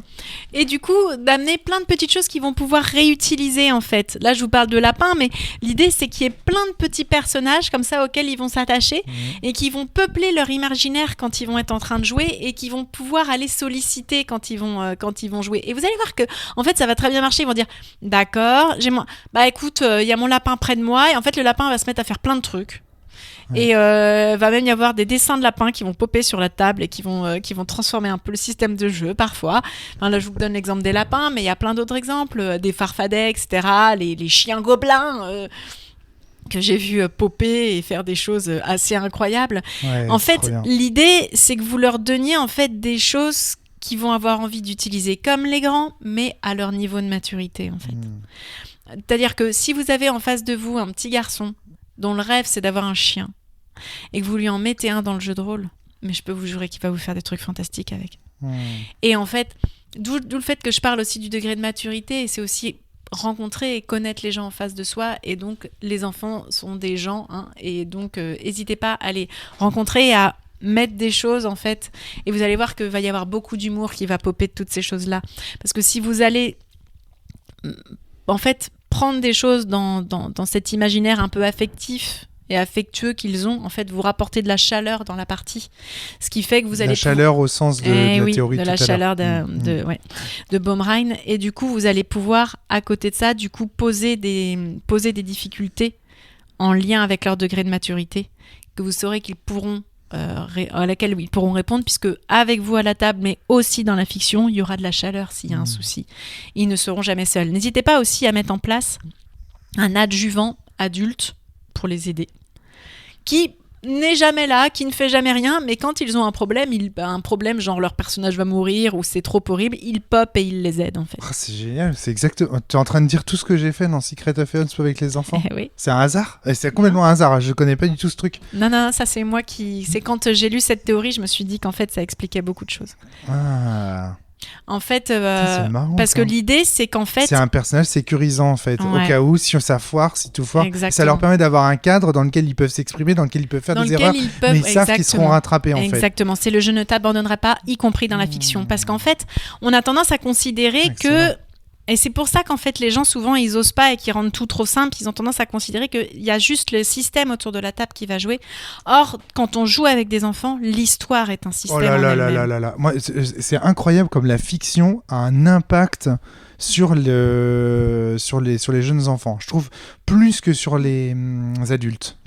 B: Et du coup, d'amener plein de petites choses qu'ils vont pouvoir réutiliser en fait. Là, je vous parle de lapin, mais l'idée c'est qu'il y ait plein de petits personnages comme ça auxquels ils vont s'attacher et qui vont peupler leur imaginaire quand ils vont être en train de jouer et qui vont pouvoir aller solliciter quand ils vont jouer. Et vous allez voir que en fait, ça va très bien marcher. Ils vont dire d'accord, écoute, il y a mon lapin près de moi et en fait, le lapin va se mettre à faire plein de trucs. Et va même y avoir des dessins de lapins qui vont popper sur la table et qui vont transformer un peu le système de jeu parfois. Enfin, là, je vous donne l'exemple des lapins, mais il y a plein d'autres exemples, des farfadets, etc., les chiens gobelins que j'ai vu popper et faire des choses assez incroyables. Ouais, en fait, l'idée, c'est que vous leur donniez en fait des choses qu'ils vont avoir envie d'utiliser comme les grands, mais à leur niveau de maturité, en fait. C'est-à-dire que si vous avez en face de vous un petit garçon dont le rêve, c'est d'avoir un chien, et que vous lui en mettez un dans le jeu de rôle, mais je peux vous jurer qu'il va vous faire des trucs fantastiques avec. Et en fait, d'où le fait que je parle aussi du degré de maturité, et c'est aussi rencontrer et connaître les gens en face de soi, et donc les enfants sont des gens, et donc n'hésitez pas à les rencontrer et à mettre des choses en fait, et vous allez voir qu'il va y avoir beaucoup d'humour qui va popper de toutes ces choses-là, parce que si vous allez en fait prendre des choses dans cet imaginaire un peu affectif et affectueux qu'ils ont, en fait, vous rapportez de la chaleur dans la partie. Ce qui fait que vous allez...
A: La chaleur au sens de la théorie
B: de
A: tout
B: la
A: à
B: chaleur
A: l'heure.
B: de Baumrein. Et du coup, vous allez pouvoir, à côté de ça, du coup, poser des difficultés en lien avec leur degré de maturité, que vous saurez qu'ils pourront... à laquelle ils pourront répondre, puisque avec vous à la table, mais aussi dans la fiction, il y aura de la chaleur s'il y a un souci. Ils ne seront jamais seuls. N'hésitez pas aussi à mettre en place un adjuvant adulte pour les aider, qui n'est jamais là, qui ne fait jamais rien, mais quand ils ont un problème, genre leur personnage va mourir ou c'est trop horrible, il pop et il les aide en fait.
A: Oh, c'est génial, c'est exactement. Tu es en train de dire tout ce que j'ai fait dans Secret of Heaven avec les enfants.
B: Oui.
A: C'est un hasard. C'est complètement un hasard. Je connais pas du tout ce truc.
B: Non, ça c'est moi qui. C'est quand j'ai lu cette théorie, je me suis dit qu'en fait ça expliquait beaucoup de choses.
A: Ah.
B: En fait,
A: C'est marrant,
B: parce
A: ça.
B: que l'idée c'est qu'en fait.
A: C'est un personnage sécurisant en fait,
B: Ouais.
A: au cas où si ça foire, si tout foire,
B: Exactement.
A: ça leur permet d'avoir un cadre dans lequel ils peuvent s'exprimer, dans lequel ils peuvent faire
B: dans
A: des
B: lequel
A: erreurs,
B: ils peuvent,
A: mais ils savent qu'ils seront rattrapés en fait.
B: Exactement, c'est le je ne t'abandonnerai pas, y compris dans la fiction. Parce qu'en fait, on a tendance à considérer que... Et c'est pour ça qu'en fait, les gens, souvent, ils osent pas et qu'ils rendent tout trop simple. Ils ont tendance à considérer qu'il y a juste le système autour de la table qui va jouer. Or, quand on joue avec des enfants, l'histoire est un système
A: Oh là
B: en
A: là
B: elle-même.
A: là là. Moi, c'est incroyable comme la fiction a un impact sur les jeunes enfants. Je trouve plus que sur les adultes.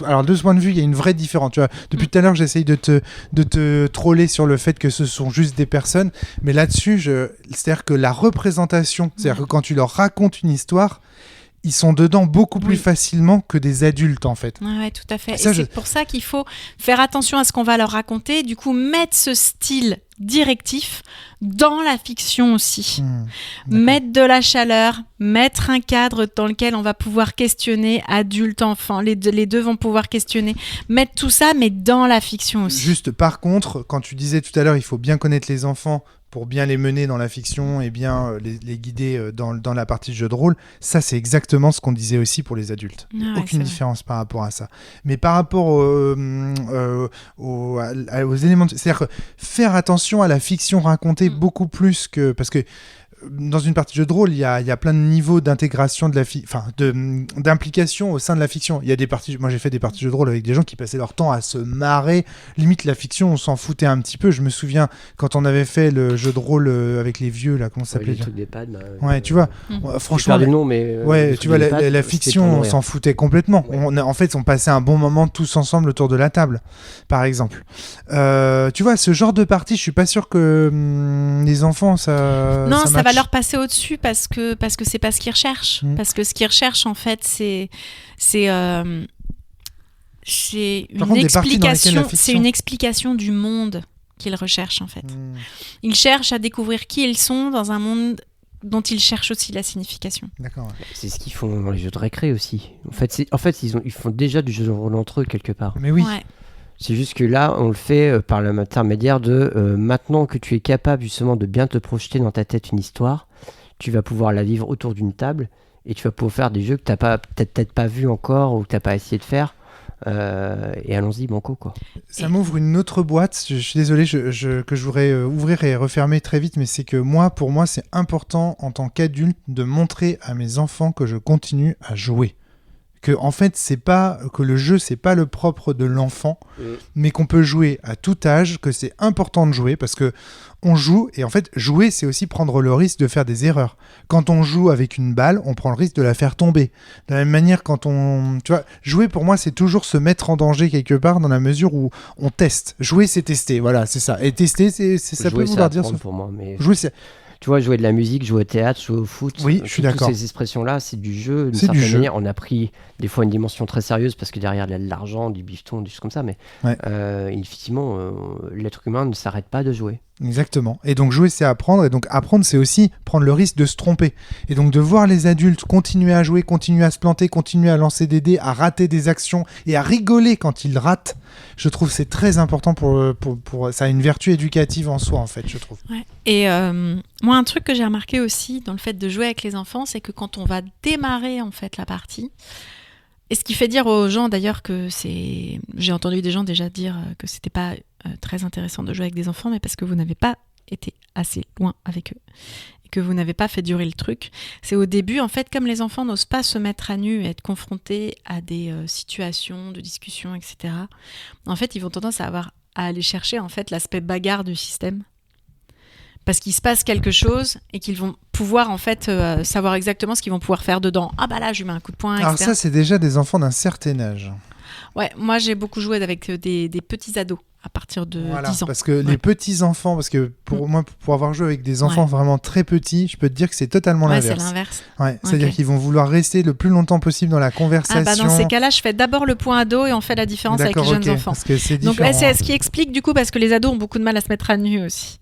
A: Alors de ce point de vue, il y a une vraie différence. Tu vois, depuis tout à l'heure, j'essaye de te troller sur le fait que ce sont juste des personnes, mais là-dessus, c'est-à-dire que la représentation, c'est-à-dire que quand tu leur racontes une histoire, ils sont dedans beaucoup plus facilement que des adultes en fait.
B: Ouais, tout à fait.
A: Ça,
B: et c'est pour ça qu'il faut faire attention à ce qu'on va leur raconter. Du coup, mettre ce style directif dans la fiction aussi. Mettre de la chaleur, mettre un cadre dans lequel on va pouvoir questionner adultes, enfants. Les deux vont pouvoir questionner. Mettre tout ça, mais dans la fiction aussi.
A: Juste par contre, quand tu disais tout à l'heure, il faut bien connaître les enfants pour bien les mener dans la fiction et bien les guider dans la partie de jeu de rôle, ça c'est exactement ce qu'on disait aussi pour les adultes. Aucune différence par rapport à ça. Mais par rapport aux éléments... C'est-à-dire que faire attention à la fiction racontée beaucoup plus que... Parce que dans une partie de jeu de rôle, il y a plein de niveaux d'intégration d'implication au sein de la fiction. Il y a des parties, moi j'ai fait des parties de jeu de rôle avec des gens qui passaient leur temps à se marrer. Limite la fiction, on s'en foutait un petit peu. Je me souviens quand on avait fait le jeu de rôle avec les vieux là, comment ça s'appelait,
C: les trucs des pads.
A: Ouais, tu vois. Franchement,
C: le nom, mais
A: tu vois la fiction, on s'en foutait complètement. Ouais. En fait, on passait un bon moment tous ensemble autour de la table, par exemple. Tu vois, ce genre de partie, je suis pas sûr que les enfants ça.
B: Non, ça va leur passer au-dessus parce que c'est pas ce qu'ils recherchent. Parce que ce qu'ils recherchent, en fait, c'est une explication du monde qu'ils recherchent, en fait. Ils cherchent à découvrir qui ils sont dans un monde dont ils cherchent aussi la signification.
A: D'accord.
C: C'est ce qu'ils font dans les jeux de récré aussi. En fait, ils font déjà du jeu de rôle entre eux quelque part.
A: Mais oui.
B: Ouais.
C: C'est juste que là, on le fait par l'intermédiaire de maintenant que tu es capable justement de bien te projeter dans ta tête une histoire, tu vas pouvoir la vivre autour d'une table et tu vas pouvoir faire des jeux que tu n'as peut-être pas vu encore ou que tu n'as pas essayé de faire. Et allons-y, banco quoi.
A: Ça m'ouvre une autre boîte. Je suis désolé que je voudrais ouvrir et refermer très vite, mais c'est que pour moi, c'est important en tant qu'adulte de montrer à mes enfants que je continue à jouer. Que en fait que le jeu c'est pas le propre de l'enfant, mais qu'on peut jouer à tout âge, que c'est important de jouer parce que on joue et en fait jouer c'est aussi prendre le risque de faire des erreurs. Quand on joue avec une balle, on prend le risque de la faire tomber. De la même manière tu vois, jouer pour moi c'est toujours se mettre en danger quelque part dans la mesure où on teste. Jouer c'est tester, voilà c'est ça. Et tester c'est ça
C: jouer,
A: peut vouloir dire
C: pour moi, mais
A: jouer c'est
C: tu vois, jouer de la musique, jouer au théâtre, jouer au foot,
A: oui, je suis d'accord.
C: Toutes ces expressions-là, c'est du jeu. D'une certaine manière, on a pris des fois une dimension très sérieuse parce que derrière, il y a de l'argent, du bifton, des choses comme ça. Mais effectivement, l'être humain ne s'arrête pas de jouer.
A: Exactement. Et donc jouer, c'est apprendre. Et donc apprendre, c'est aussi prendre le risque de se tromper. Et donc de voir les adultes continuer à jouer, continuer à se planter, continuer à lancer des dés, à rater des actions et à rigoler quand ils ratent, je trouve que c'est très important pour ça a une vertu éducative en soi, en fait, je trouve.
B: Ouais. Et moi, un truc que j'ai remarqué aussi dans le fait de jouer avec les enfants, c'est que quand on va démarrer en fait la partie, et ce qui fait dire aux gens d'ailleurs que c'est... J'ai entendu des gens déjà dire que c'était pas très intéressant de jouer avec des enfants, mais parce que vous n'avez pas été assez loin avec eux et que vous n'avez pas fait durer le truc. C'est au début, en fait, comme les enfants n'osent pas se mettre à nu et être confrontés à des situations de discussion, etc., en fait, ils vont tendance à aller chercher en fait l'aspect bagarre du système. Parce qu'il se passe quelque chose et qu'ils vont pouvoir en fait savoir exactement ce qu'ils vont pouvoir faire dedans. Ah bah là, je lui mets un coup de poing, etc.
A: Alors ça, c'est déjà des enfants d'un certain âge.
B: Ouais, moi j'ai beaucoup joué avec des petits ados à partir de
A: Voilà,
B: 10 ans.
A: parce que les petits enfants, parce que pour moi, pour avoir joué avec des enfants vraiment très petits, je peux te dire que c'est totalement
B: Ouais, c'est
A: l'inverse.
B: l'inverse.
A: Ouais, c'est-à-dire qu'ils vont vouloir rester le plus longtemps possible dans la conversation.
B: Ah bah dans ces cas-là, je fais d'abord le point ado et on fait la différence avec les jeunes enfants.
A: Parce que c'est
B: Donc
A: différent.
B: c'est ce qui explique du coup parce que les ados ont beaucoup de mal à se mettre à nu aussi.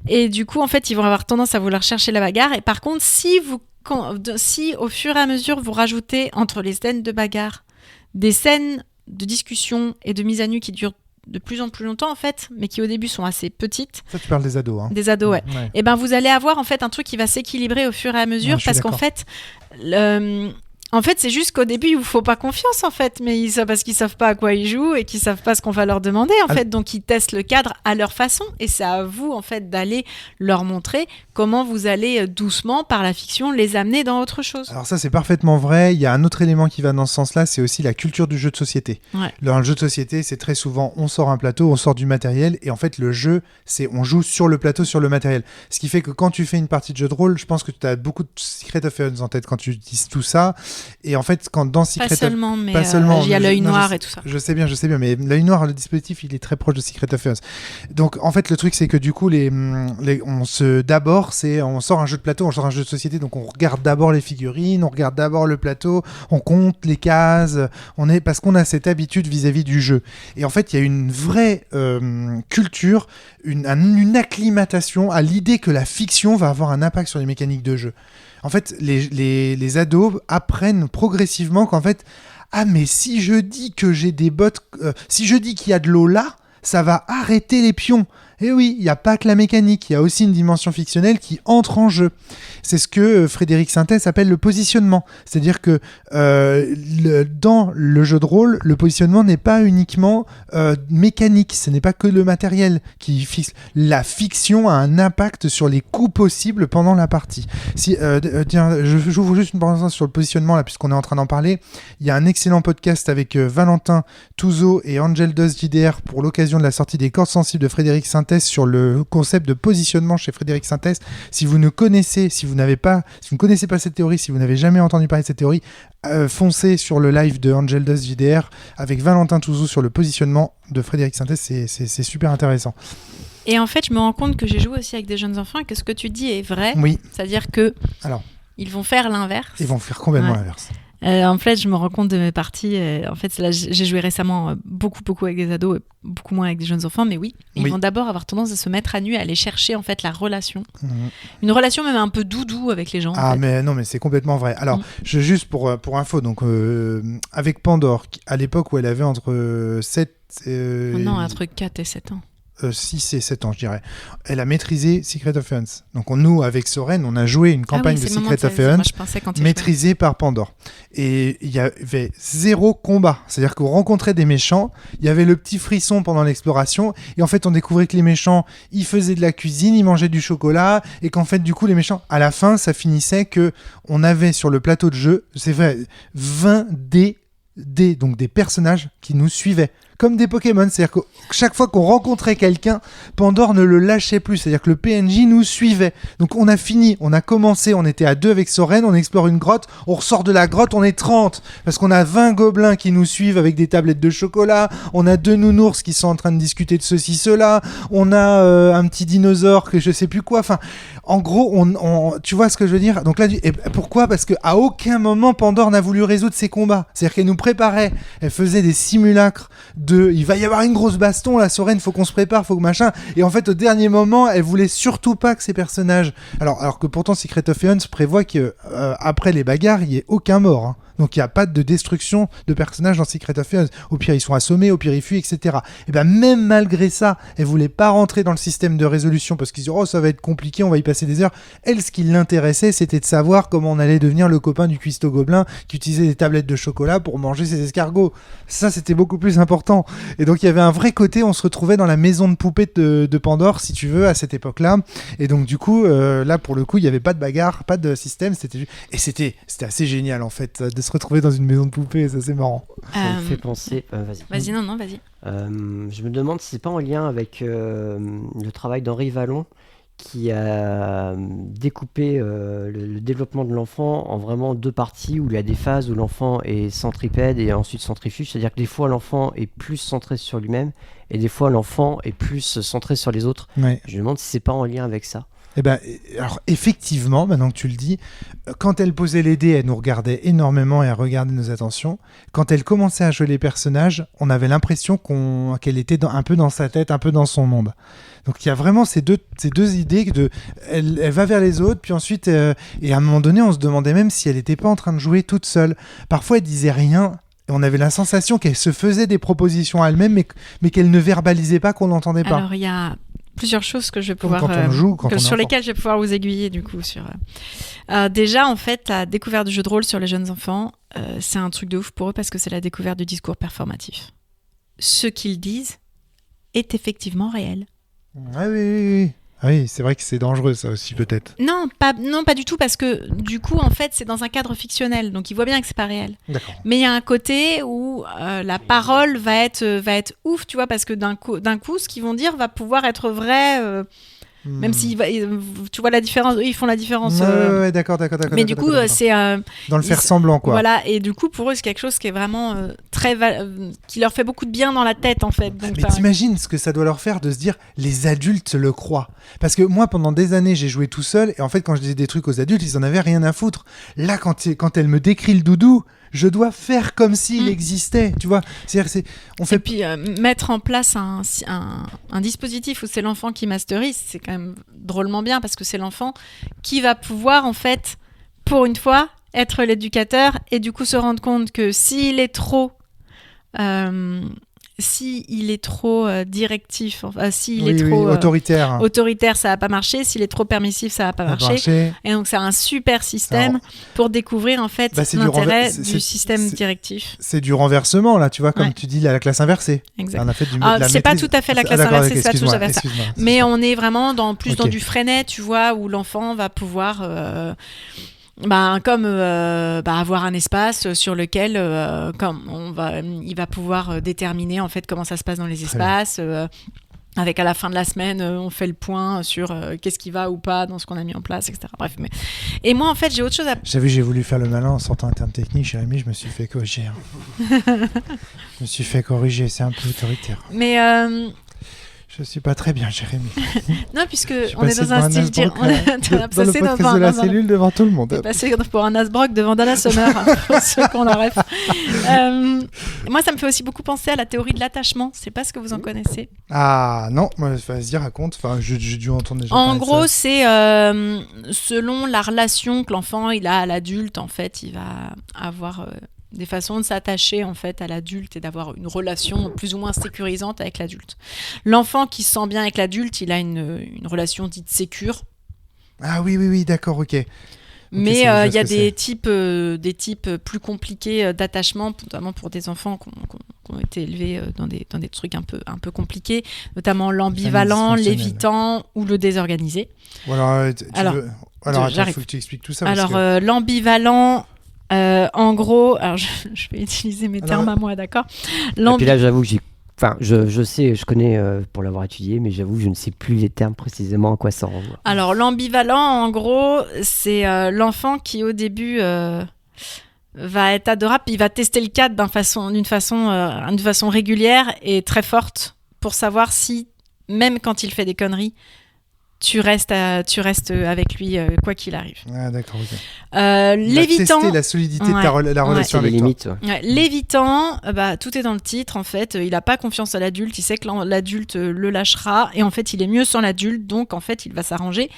B: Et du coup en fait ils vont avoir tendance à vouloir chercher la bagarre. Et par contre si au fur et à mesure vous rajoutez entre les scènes de bagarre des scènes de discussion et de mise à nu qui durent de plus en plus longtemps en fait, mais qui au début sont assez petites.
A: Ça tu parles des ados. Hein.
B: Des ados, ouais. Et ben vous allez avoir en fait un truc qui va s'équilibrer au fur et à mesure parce qu'en fait c'est juste qu'au début, il vous faut pas confiance, en fait, mais parce qu'ils savent pas à quoi ils jouent et qu'ils savent pas ce qu'on va leur demander, en fait. Donc, ils testent le cadre à leur façon et c'est à vous, en fait, d'aller leur montrer comment vous allez doucement, par la fiction, les amener dans autre chose.
A: Alors ça, c'est parfaitement vrai. Il y a un autre élément qui va dans ce sens-là, c'est aussi la culture du jeu de société.
B: Ouais.
A: Dans le jeu de société, c'est très souvent, on sort un plateau, on sort du matériel et en fait, le jeu, c'est on joue sur le plateau, sur le matériel. Ce qui fait que quand tu fais une partie de jeu de rôle, je pense que tu as beaucoup de Secret of Heroes en tête quand tu dis tout ça. Et en fait, quand dans Secret
B: pas seulement,
A: of...
B: mais
A: pas seulement,
B: il y a l'œil noir et tout ça.
A: Je sais bien, mais l'œil noir, le dispositif, il est très proche de Secret of Heroes. Donc, en fait, le truc, c'est que du coup, on sort un jeu de plateau, on sort un jeu de société, donc on regarde d'abord les figurines, on regarde d'abord le plateau, on compte les cases, parce qu'on a cette habitude vis-à-vis du jeu. Et en fait, il y a une vraie culture, une acclimatation à l'idée que la fiction va avoir un impact sur les mécaniques de jeu. En fait, les ados apprennent progressivement qu'en fait, mais si je dis que j'ai des bottes, si je dis qu'il y a de l'eau là, ça va arrêter les pions. Et oui, il n'y a pas que la mécanique, il y a aussi une dimension fictionnelle qui entre en jeu. C'est ce que Frédéric Sintès appelle le positionnement. C'est-à-dire que dans le jeu de rôle, le positionnement n'est pas uniquement mécanique, ce n'est pas que le matériel qui fixe. La fiction a un impact sur les coups possibles pendant la partie. Tiens, j'ouvre juste une parenthèse sur le positionnement, là, puisqu'on est en train d'en parler. Il y a un excellent podcast avec Valentin Touzeau et Angel Dust JDR pour l'occasion de la sortie des cordes sensibles de Frédéric Sintès sur le concept de positionnement chez Frédéric Sintès. Si vous ne connaissez pas cette théorie, si vous n'avez jamais entendu parler de cette théorie, foncez sur le live de Angel Dust JDR avec Valentin Touzeau sur le positionnement de Frédéric Sintès. C'est super intéressant.
B: Et en fait, je me rends compte que j'ai joué aussi avec des jeunes enfants et que ce que tu dis est vrai.
A: Oui.
B: C'est-à-dire que ils vont faire l'inverse.
A: Ils vont faire complètement l'inverse.
B: En fait, je me rends compte de mes parties. En fait, là, j'ai joué récemment beaucoup avec des ados et beaucoup moins avec des jeunes enfants. Mais oui, ils vont d'abord avoir tendance à se mettre à nu, à aller chercher en fait la relation. Une relation même un peu doudou avec les gens.
A: Ah,
B: en fait.
A: Mais non, mais c'est complètement vrai. Alors, juste pour info, donc avec Pandore, à l'époque où elle avait entre 7
B: non, entre 4 et 7 ans.
A: 6 et 7 ans, je dirais. Elle a maîtrisé Secret of Heroes. Donc nous, avec Soren, on a joué une campagne de Secret of Heroes maîtrisée par Pandore. Et il y avait 0 combat. C'est-à-dire qu'on rencontrait des méchants, il y avait le petit frisson pendant l'exploration, et en fait, on découvrait que les méchants, ils faisaient de la cuisine, ils mangeaient du chocolat, et qu'en fait, du coup, les méchants, à la fin, ça finissait que on avait sur le plateau de jeu, c'est vrai, 20 donc des personnages qui nous suivaient. Comme des Pokémon, c'est-à-dire que chaque fois qu'on rencontrait quelqu'un, Pandore ne le lâchait plus, c'est-à-dire que le PNJ nous suivait. Donc on a fini, on a commencé, on était à 2 avec Soren, on explore une grotte, on ressort de la grotte, on est 30, parce qu'on a 20 gobelins qui nous suivent avec des tablettes de chocolat, on a 2 nounours qui sont en train de discuter de ceci, cela, on a un petit dinosaure que je sais plus quoi, enfin, en gros, tu vois ce que je veux dire ? Donc là, et pourquoi ? Parce qu'à aucun moment, Pandore n'a voulu résoudre ses combats. C'est-à-dire qu'elle nous préparait, elle faisait des simulacres il va y avoir une grosse baston, la Soren, faut qu'on se prépare, faut que machin. Et en fait, au dernier moment, elle voulait surtout pas que ces personnages. Alors que pourtant, Secret of Heroes prévoit que après les bagarres, il y ait aucun mort. Hein. Donc il n'y a pas de destruction de personnages dans Secret of Heroes. Au pire, ils sont assommés, au pire, ils fuient, etc. Et bien, même malgré ça, elle voulait pas rentrer dans le système de résolution parce qu'ils disaient, oh, ça va être compliqué, on va y passer des heures. Elle, ce qui l'intéressait, c'était de savoir comment on allait devenir le copain du cuistot gobelin qui utilisait des tablettes de chocolat pour manger ses escargots. Ça, c'était beaucoup plus important. Et donc, il y avait un vrai côté, on se retrouvait dans la maison de poupée de Pandore, si tu veux, à cette époque-là. Et donc, du coup, là, pour le coup, il n'y avait pas de bagarre, pas de système. Et c'était assez génial, en fait, de se retrouver dans une maison de poupée, ça c'est marrant.
C: Ça me fait penser... vas-y.
B: Vas-y, non, vas-y.
C: Je me demande si c'est pas en lien avec le travail d'Henri Vallon qui a découpé le développement de l'enfant en vraiment 2 parties, où il y a des phases où l'enfant est centripède et ensuite centrifuge, c'est-à-dire que des fois l'enfant est plus centré sur lui-même et des fois l'enfant est plus centré sur les autres.
A: Ouais.
C: Je me demande si c'est pas en lien avec ça.
A: Eh ben, alors effectivement, maintenant que tu le dis, quand elle posait les dés, elle nous regardait énormément et elle regardait nos attentions. Quand elle commençait à jouer les personnages, on avait l'impression qu'elle était un peu dans sa tête, un peu dans son monde. Donc il y a vraiment ces deux idées elle va vers les autres, puis ensuite, et à un moment donné, on se demandait même si elle n'était pas en train de jouer toute seule. Parfois, elle disait rien. Et on avait la sensation qu'elle se faisait des propositions à elle-même, mais qu'elle ne verbalisait pas, qu'on n'entendait pas.
B: Alors il y a plusieurs choses que je vais
A: Comme
B: pouvoir
A: quand on joue,
B: sur lesquelles je vais pouvoir vous aiguiller du coup sur déjà en fait la découverte du jeu de rôle sur les jeunes enfants, c'est un truc de ouf pour eux parce que c'est la découverte du discours performatif. Ce qu'ils disent est effectivement réel.
A: Ah oui. Ah oui, c'est vrai que c'est dangereux ça aussi peut-être.
B: Non, pas du tout, parce que du coup, en fait, c'est dans un cadre fictionnel, donc ils voient bien que c'est pas réel.
A: D'accord.
B: Mais il y a un côté où la parole va être ouf, tu vois, parce que d'un coup, ce qu'ils vont dire va pouvoir être vrai, même si tu vois la différence, eux, ils font la différence.
A: Ouais, d'accord.
B: Mais du coup, c'est
A: dans le faire semblant, quoi.
B: Voilà, et du coup, pour eux, c'est quelque chose qui est vraiment qui leur fait beaucoup de bien dans la tête, en fait. Donc,
A: mais t'imagines ce que ça doit leur faire de se dire les adultes le croient. Parce que moi, pendant des années, j'ai joué tout seul, et en fait, quand je disais des trucs aux adultes, ils en avaient rien à foutre. Là, quand elle me décrit le doudou, je dois faire comme s'il existait, tu vois. C'est-à-dire,
B: et puis mettre en place un dispositif où c'est l'enfant qui masterise, c'est quand même drôlement bien, parce que c'est l'enfant qui va pouvoir, en fait, pour une fois, être l'éducateur, et du coup se rendre compte que s'il est trop directif, s'il est trop autoritaire, ça va pas marcher. S'il est trop permissif, ça va pas marcher. Et donc c'est un super système pour découvrir en fait l'intérêt du système directif.
A: C'est du renversement là, tu vois, comme tu dis, la classe inversée.
B: Exact.
A: On a fait
B: c'est pas tout à fait la classe inversée, c'est pas tout à fait ça. Mais on est vraiment dans du freinet, tu vois, où l'enfant va pouvoir avoir un espace sur lequel il va pouvoir déterminer en fait comment ça se passe dans les espaces, avec à la fin de la semaine on fait le point sur qu'est-ce qui va ou pas dans ce qu'on a mis en place, etc. Bref, et moi en fait j'ai autre chose à...
A: J'ai voulu faire le malin en sortant un terme technique, Jérémy, je me suis fait corriger. Je me suis fait corriger, c'est un peu autoritaire.
B: Mais
A: je suis pas très bien, Jérémy.
B: Non, puisque on est dans un style...
A: On a passé dans la cellule devant tout le monde.
B: On est passé pour un Asbrock devant Dana Summer, pour ceux qu'on en rêve. Moi, ça me fait aussi beaucoup penser à la théorie de l'attachement. Je sais pas ce que vous en connaissez.
A: Ah non, vas-y, raconte. Enfin, j'ai dû entendre déjà.
B: En gros, c'est selon la relation que l'enfant il a à l'adulte, en fait, il va avoir... des façons de s'attacher en fait à l'adulte et d'avoir une relation plus ou moins sécurisante avec l'adulte. L'enfant qui se sent bien avec l'adulte, il a une relation dite sécure.
A: Ah oui, d'accord, ok.
B: Mais il y a des types plus compliqués d'attachement, notamment pour des enfants qui ont été élevés dans des trucs un peu compliqués, notamment l'ambivalent, l'évitant ou le désorganisé.
A: Alors, il faut que tu expliques tout ça.
B: Alors, l'ambivalent... en gros, alors je vais utiliser mes termes à moi, d'accord.
C: Et puis là, j'avoue que je sais, je connais pour l'avoir étudié, mais j'avoue que je ne sais plus les termes précisément à quoi ça renvoie. Alors,
B: l'ambivalent, en gros, c'est l'enfant qui, au début, va être adorable, il va tester le cadre d'une façon régulière et très forte pour savoir si, même quand il fait des conneries, tu restes avec lui quoi qu'il arrive.
A: Ah d'accord, ok.
B: L'évitant...
A: Tester la solidité de la relation avec toi.
C: Limites,
B: l'évitant, tout est dans le titre en fait. Il n'a pas confiance à l'adulte, il sait que l'adulte le lâchera et en fait il est mieux sans l'adulte, donc en fait il va s'arranger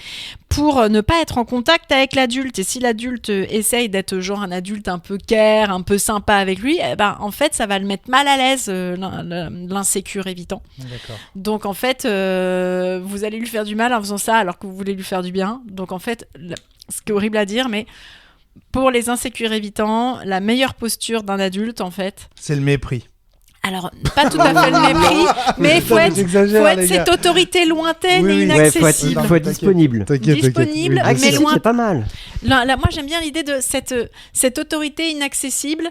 B: pour ne pas être en contact avec l'adulte. Et si l'adulte essaye d'être genre un adulte un peu care, un peu sympa avec lui, en fait ça va le mettre mal à l'aise, l'insécure évitant.
A: D'accord.
B: Donc en fait vous allez lui faire du mal en faisant ça alors que vous voulez lui faire du bien. Donc en fait, ce qui est horrible à dire, mais pour les insécures évitants, la meilleure posture d'un adulte en fait,
A: c'est le mépris.
B: Alors, pas tout à fait le mépris, mais il faut être cette autorité lointaine et inaccessible.
C: Il faut être disponible.
B: Disponible, mais loin.
C: C'est pas mal.
B: Là, moi, j'aime bien l'idée de cette autorité inaccessible,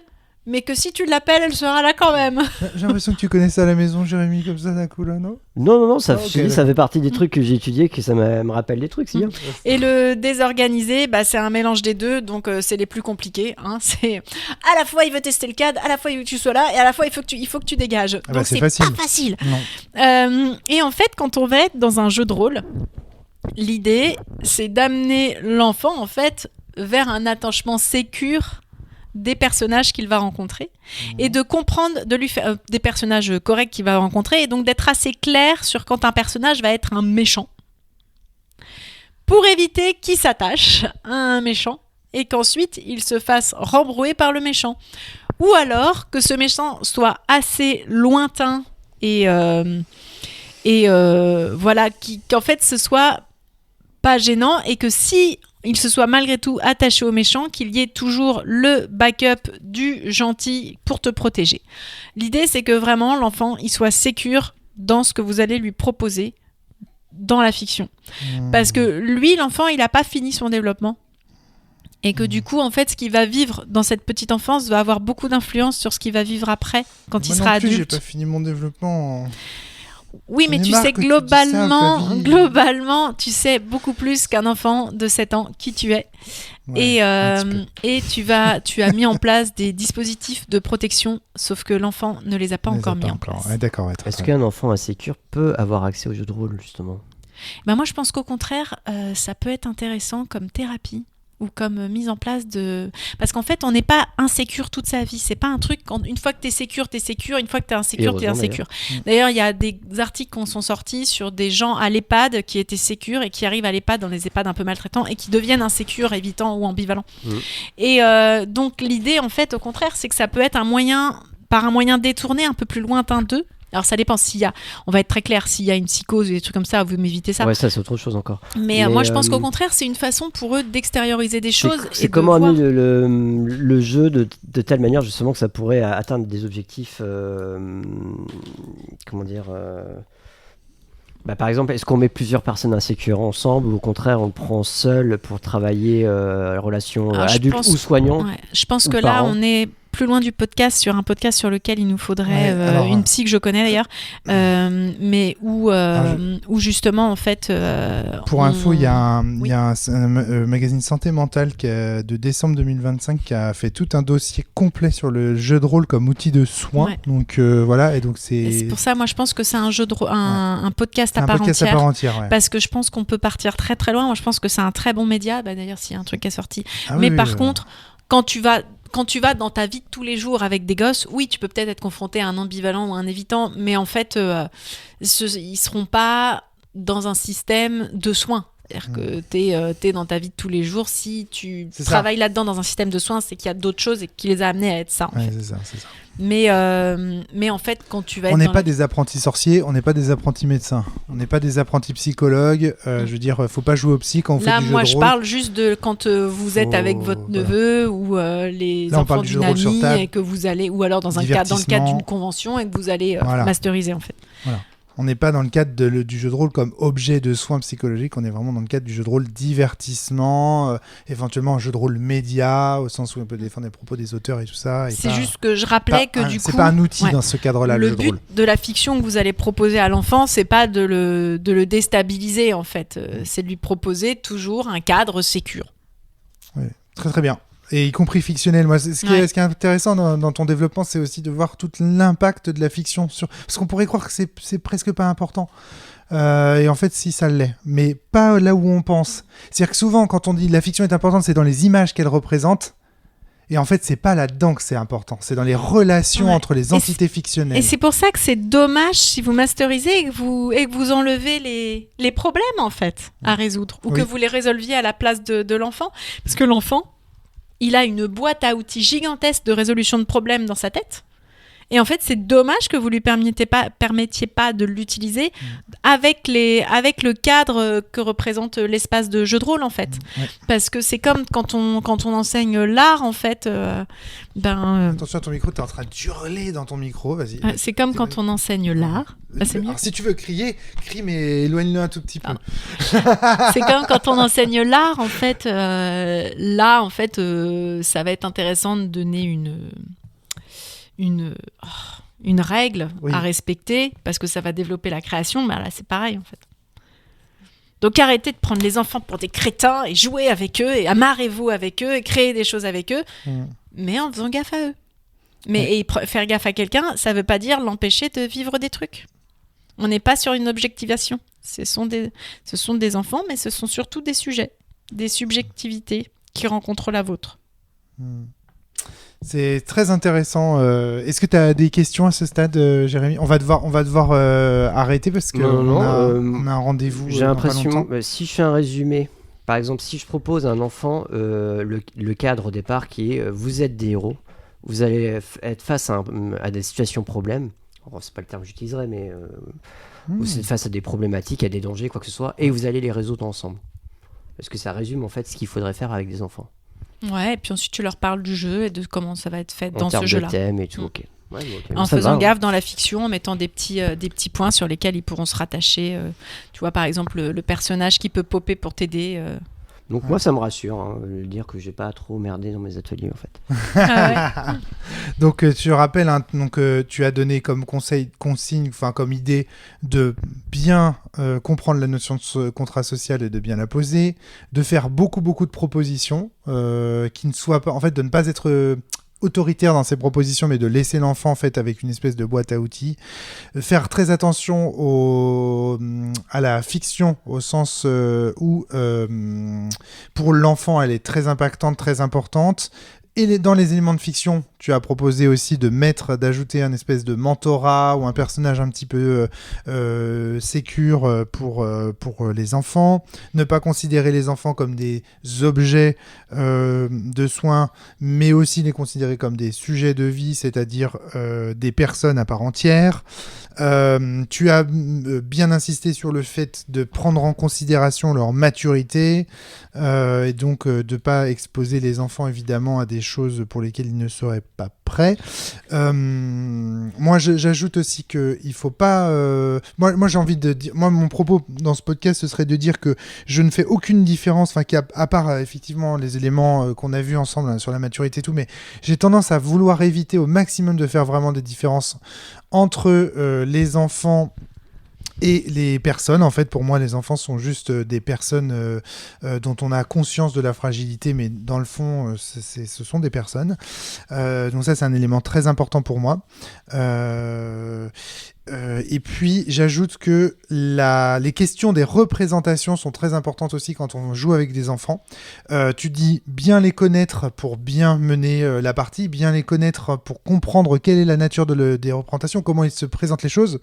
B: mais que si tu l'appelles, elle sera là quand même.
A: J'ai l'impression que tu connais ça à la maison, Jérémy, comme ça d'un coup là, non?
C: Non, ça,
A: Ah, ok,
C: je te dis, ça fait partie des trucs que j'ai étudiés, que ça me rappelle des trucs, si. Hein.
B: Et le désorganisé, c'est un mélange des deux, donc c'est les plus compliqués. Hein. C'est à la fois il veut tester le cadre, à la fois il veut que tu sois là, et à la fois il faut que tu dégages.
A: Ah
B: Donc
A: c'est
B: pas
A: facile.
B: facile.
A: Non.
B: Et en fait, quand on va être dans un jeu de rôle, l'idée c'est d'amener l'enfant en fait vers un attachement sécure des personnages qu'il va rencontrer et de comprendre, de lui faire des personnages corrects qu'il va rencontrer et donc d'être assez clair sur quand un personnage va être un méchant pour éviter qu'il s'attache à un méchant et qu'ensuite il se fasse rembrouiller par le méchant ou alors que ce méchant soit assez lointain et voilà qu'en fait ce soit pas gênant et que si il se soit malgré tout attaché au méchant, qu'il y ait toujours le backup du gentil pour te protéger. L'idée, c'est que vraiment, l'enfant, il soit sécure dans ce que vous allez lui proposer dans la fiction. Parce que lui, l'enfant, il n'a pas fini son développement. Et que du coup, en fait, ce qu'il va vivre dans cette petite enfance va avoir beaucoup d'influence sur ce qu'il va vivre après, quand il sera adulte.
A: J'ai pas fini mon développement.
B: Oui, mais tu sais, globalement, tu sais beaucoup plus qu'un enfant de 7 ans qui tu es. Ouais, et tu as mis en place des dispositifs de protection, sauf que l'enfant ne les a pas encore mis en place.
A: Ouais, d'accord, ouais,
C: Est-ce qu'un enfant insécure peut avoir accès aux jeux de rôle, justement ?
B: Moi, je pense qu'au contraire, ça peut être intéressant comme thérapie. Ou comme mise en place de... Parce qu'en fait, on n'est pas insécure toute sa vie. C'est pas un truc, une fois que t'es sécure, t'es sécure. Une fois que t'es insécure, t'es insécure. D'ailleurs, il y a des articles qui sont sortis sur des gens à l'EHPAD qui étaient sécures et qui arrivent à l'EHPAD, dans les EHPAD un peu maltraitants, et qui deviennent insécures, évitants ou ambivalents. Et donc, l'idée, en fait, au contraire, c'est que ça peut être un moyen détourné, un peu plus lointain d'eux. Alors ça dépend on va être très clair, s'il y a une psychose et des trucs comme ça, vous m'évitez ça.
C: Ouais, ça c'est autre chose encore.
B: Mais moi je pense qu'au contraire, c'est une façon pour eux d'extérioriser des choses.
C: C'est comment amener le jeu de telle manière justement que ça pourrait atteindre des objectifs, par exemple, est-ce qu'on met plusieurs personnes insécures ensemble ou au contraire on le prend seul pour travailler la relation adulte ou soignant?
B: Je pense que là on est plus loin du podcast, sur un podcast sur lequel il nous faudrait une psy que je connais d'ailleurs, mais où justement en fait...
A: Pour info, il y a un magazine Santé Mentale de décembre 2025 qui a fait tout un dossier complet sur le jeu de rôle comme outil de soin. Ouais. Donc voilà, et donc c'est
B: pour ça, moi je pense que c'est un jeu de un podcast à part entière.
A: Ouais.
B: Parce que je pense qu'on peut partir très très loin. Moi je pense que c'est un très bon média. D'ailleurs, s'il y a un truc qui est sorti. Mais par contre, quand tu vas dans ta vie de tous les jours avec des gosses, oui, tu peux peut-être être confronté à un ambivalent ou un évitant, mais en fait, ils seront pas dans un système de soins. C'est-à-dire que t'es dans ta vie de tous les jours. Si tu travailles là-dedans dans un système de soins, c'est qu'il y a d'autres choses et qui les a amenés à être ça.
A: C'est ça.
B: Mais en fait, quand tu vas
A: on n'est pas des apprentis sorciers, on n'est pas des apprentis médecins, on n'est pas des apprentis psychologues. Je veux dire, faut pas jouer au psy quand on fait du jeu de rôle.
B: Là, moi, je parle juste de quand vous êtes avec votre neveu ou les enfants d'une amie et que vous allez, ou alors dans le cadre d'une convention et que vous allez masteriser en fait. Voilà.
A: On n'est pas dans le cadre du jeu de rôle comme objet de soins psychologiques, on est vraiment dans le cadre du jeu de rôle divertissement, éventuellement un jeu de rôle média, au sens où on peut défendre les propos des auteurs et tout ça. Et
B: c'est juste que je rappelais que du coup...
A: C'est pas un outil dans ce cadre-là, le jeu de rôle.
B: Le but de la fiction que vous allez proposer à l'enfant, c'est pas de le déstabiliser en fait, c'est de lui proposer toujours un cadre sécure.
A: Oui, très très bien. Et y compris fictionnel. Moi, ce qui est intéressant dans ton développement, c'est aussi de voir tout l'impact de la fiction sur... Parce qu'on pourrait croire que c'est presque pas important. Et en fait, si, ça l'est. Mais pas là où on pense. C'est-à-dire que souvent, quand on dit la fiction est importante, c'est dans les images qu'elle représente. Et en fait, c'est pas là-dedans que c'est important. C'est dans les relations entre les entités fictionnelles.
B: Et c'est pour ça que c'est dommage si vous masterisez et que vous enlevez les problèmes, en fait, à résoudre. Ou que vous les résolviez à la place de l'enfant. Parce que l'enfant... il a une boîte à outils gigantesque de résolution de problèmes dans sa tête. Et en fait, c'est dommage que vous lui permettiez pas de l'utiliser avec le cadre que représente l'espace de jeu de rôle, en fait. Parce que c'est comme quand on enseigne l'art, en fait.
A: Attention à ton micro, t'es en train de hurler dans ton micro, vas-y.
B: C'est comme quand on enseigne l'art. C'est mieux.
A: Alors, si tu veux crier, crie, mais éloigne-le un tout petit peu.
B: C'est comme quand on enseigne l'art, en fait. Là, en fait, ça va être intéressant de donner une règle
A: Oui.
B: à respecter parce que ça va développer la création, mais là c'est pareil en fait. Donc arrêtez de prendre les enfants pour des crétins et jouer avec eux et amarrez-vous avec eux et créer des choses avec eux, mais en faisant gaffe à eux. Mais faire gaffe à quelqu'un, ça veut pas dire l'empêcher de vivre des trucs. On n'est pas sur une objectivation. Ce sont des enfants, mais ce sont surtout des sujets, des subjectivités qui rencontrent la vôtre.
A: C'est très intéressant. Est-ce que tu as des questions à ce stade, Jérémy ? On va devoir arrêter parce qu'on a un rendez-vous.
C: J'ai l'impression, si je fais un résumé, par exemple, si je propose à un enfant le cadre au départ qui est vous êtes des héros, vous allez être face à des situations problèmes. C'est pas le terme que j'utiliserais, mais vous êtes face à des problématiques, à des dangers, quoi que ce soit, et vous allez les résoudre ensemble. Parce que ça résume en fait ce qu'il faudrait faire avec des enfants.
B: Ouais, et puis ensuite tu leur parles du jeu et de comment ça va être fait dans ce jeu-là.
C: En termes de thème et tout, ok. Ouais,
B: en faisant gaffe dans la fiction, en mettant des petits points sur lesquels ils pourront se rattacher. Tu vois, par exemple, le personnage qui peut popper pour t'aider.
C: Donc moi, ça me rassure, de dire que j'ai pas trop merdé dans mes ateliers, en fait.
A: Donc tu rappelles, tu as donné comme consigne, enfin comme idée de bien comprendre la notion de contrat social et de bien la poser, de faire beaucoup de propositions qui ne soient pas, en fait, de ne pas être autoritaire dans ses propositions, mais de laisser l'enfant en fait avec une espèce de boîte à outils, faire très attention à la fiction au sens où pour l'enfant elle est très impactante, très importante. Et dans les éléments de fiction, tu as proposé aussi d'ajouter un espèce de mentorat ou un personnage un petit peu sécure pour les enfants. Ne pas considérer les enfants comme des objets de soins, mais aussi les considérer comme des sujets de vie, c'est-à-dire des personnes à part entière. Tu as bien insisté sur le fait de prendre en considération leur maturité et donc de ne pas exposer les enfants évidemment à des choses pour lesquelles ils ne seraient pas prêts. Moi j'ajoute aussi qu'il ne faut pas... Moi j'ai envie de dire... Moi mon propos dans ce podcast ce serait de dire que je ne fais aucune différence, enfin à part effectivement les éléments qu'on a vus ensemble sur la maturité et tout, mais j'ai tendance à vouloir éviter au maximum de faire vraiment des différences entre les enfants et les personnes. En fait, pour moi, les enfants sont juste des personnes dont on a conscience de la fragilité, mais dans le fond, ce sont des personnes. Donc ça, c'est un élément très important pour moi. Et puis, j'ajoute que les questions des représentations sont très importantes aussi quand on joue avec des enfants. Tu dis bien les connaître pour bien mener la partie, bien les connaître pour comprendre quelle est la nature des représentations, comment ils se présentent les choses.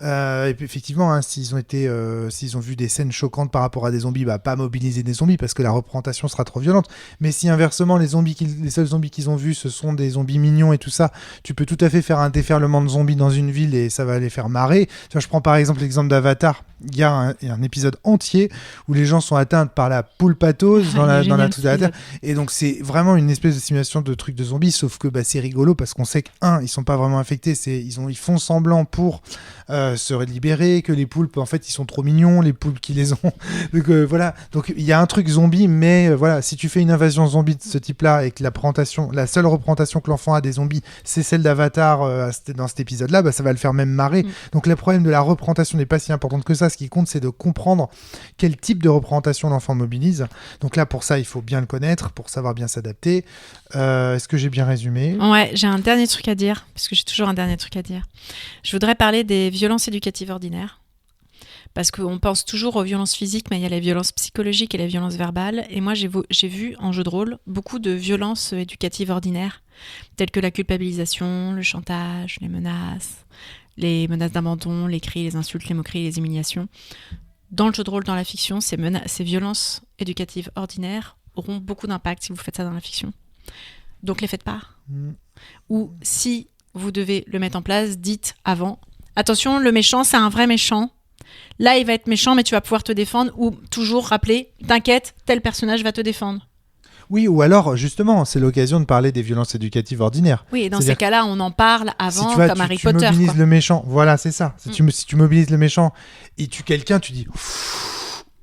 A: Et puis, effectivement, s'ils ont vu des scènes choquantes par rapport à des zombies, pas mobiliser des zombies parce que la représentation sera trop violente. Mais si inversement, les seuls zombies qu'ils ont vus, ce sont des zombies mignons et tout ça, tu peux tout à fait faire un déferlement de zombies dans une ville et ça va les faire marrer. Tu vois, je prends par exemple l'exemple d'Avatar. Il y a un épisode entier où les gens sont atteints par la poulpatose dans la toute la Terre. Et donc c'est vraiment une espèce de simulation de trucs de zombies, sauf que c'est rigolo parce qu'on sait ils sont pas vraiment infectés, ils font semblant pour se libérer, que les poulpes en fait ils sont trop mignons, les poulpes qui les ont. Donc voilà, donc il y a un truc zombie, mais voilà, si tu fais une invasion zombie de ce type-là et que la seule représentation que l'enfant a des zombies, c'est celle d'Avatar dans cet épisode-là, ça va le faire même marrer. Donc le problème de la représentation n'est pas si important que ça. Ce qui compte, c'est de comprendre quel type de représentation l'enfant mobilise. Donc là, pour ça, il faut bien le connaître, pour savoir bien s'adapter. Est-ce que j'ai bien résumé ?
B: Ouais, j'ai un dernier truc à dire, parce que j'ai toujours un dernier truc à dire. Je voudrais parler des violences éducatives ordinaires. Parce qu'on pense toujours aux violences physiques, mais il y a les violences psychologiques et les violences verbales. Et moi, j'ai vu en jeu de rôle beaucoup de violences éducatives ordinaires, telles que la culpabilisation, le chantage, les menaces d'abandon, les cris, les insultes, les moqueries, les humiliations. Dans le jeu de rôle, dans la fiction, ces violences éducatives ordinaires auront beaucoup d'impact si vous faites ça dans la fiction. Donc les faites pas. Ou si vous devez le mettre en place, dites avant, attention, le méchant, c'est un vrai méchant. Là, il va être méchant, mais tu vas pouvoir te défendre. Ou toujours rappeler, t'inquiète, tel personnage va te défendre.
A: Oui, ou alors, justement, c'est l'occasion de parler des violences éducatives ordinaires.
B: Oui, et dans ces cas-là, on en parle avant, comme Harry Potter.
A: Si tu mobilises le méchant, voilà, c'est ça. Si tu mobilises le méchant et tu quelqu'un, tu dis...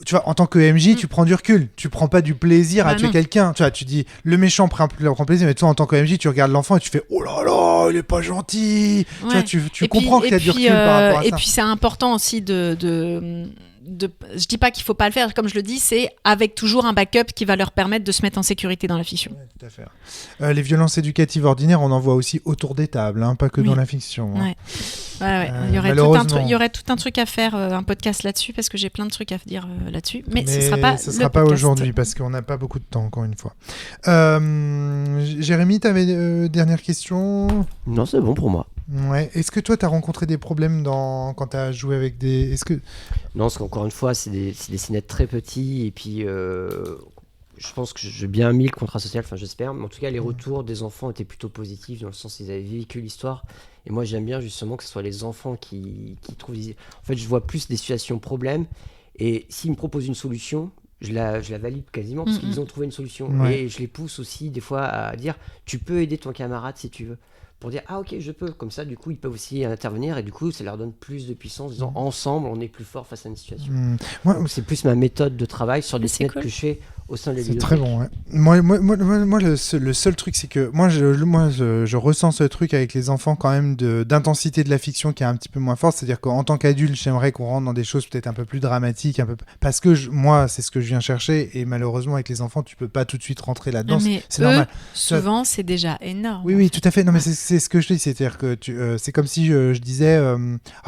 A: tu vois, en tant que MJ, tu prends du recul. Tu prends pas du plaisir à tuer
B: non.
A: quelqu'un. Tu vois, tu dis, le méchant prend plaisir, mais toi, en tant que MJ, tu regardes l'enfant et tu fais, oh là là, il est pas gentil.
B: Ouais.
A: Tu vois, tu comprends qu'il y a du recul par rapport à ça.
B: Et puis c'est important aussi je dis pas qu'il faut pas le faire, comme je le dis, c'est avec toujours un backup qui va leur permettre de se mettre en sécurité dans la fiction.
A: Ouais, tout à fait. Les violences éducatives ordinaires, on en voit aussi autour des tables, hein, pas que dans la fiction. Hein.
B: Ouais. Il y aurait tout un truc à faire, un podcast là-dessus, parce que j'ai plein de trucs à dire là-dessus. Mais ce sera pas
A: aujourd'hui, parce qu'on n'a pas beaucoup de temps, encore une fois. Jérémy, tu avais dernière question?
C: Non, c'est bon pour moi.
A: Ouais. Est-ce que toi, tu as rencontré des problèmes quand tu as joué avec des...
C: Non, parce qu'encore une fois, c'est des cinéastes très petits, et puis je pense que j'ai bien mis le contrat social, enfin j'espère, mais en tout cas les retours des enfants étaient plutôt positifs, dans le sens qu'ils avaient vécu l'histoire, et moi j'aime bien justement que ce soit les enfants qui trouvent... En fait, je vois plus des situations problèmes, et s'ils me proposent une solution, je la valide quasiment, parce qu'ils ont trouvé une solution, et je les pousse aussi des fois à dire, tu peux aider ton camarade si tu veux, pour dire ah ok je peux, comme ça du coup ils peuvent aussi intervenir, et du coup ça leur donne plus de puissance, en disant ensemble on est plus fort face à une situation. Donc c'est plus ma méthode de travail sur des scénarios que je fais au sein de la
A: C'est
C: bibliothèque.
A: très bon, ouais. Moi le seul truc, c'est que je ressens ce truc avec les enfants quand même d'intensité de la fiction qui est un petit peu moins forte. C'est-à-dire qu'en tant qu'adulte, j'aimerais qu'on rentre dans des choses peut-être un peu plus dramatiques, parce que moi, c'est ce que je viens chercher, et malheureusement avec les enfants, tu peux pas tout de suite rentrer là-dedans.
B: Mais
A: c'est normal.
B: Souvent, c'est déjà énorme.
A: Oui, tout à fait. Non, mais c'est ce que je dis. C'est-à-dire que c'est comme si je disais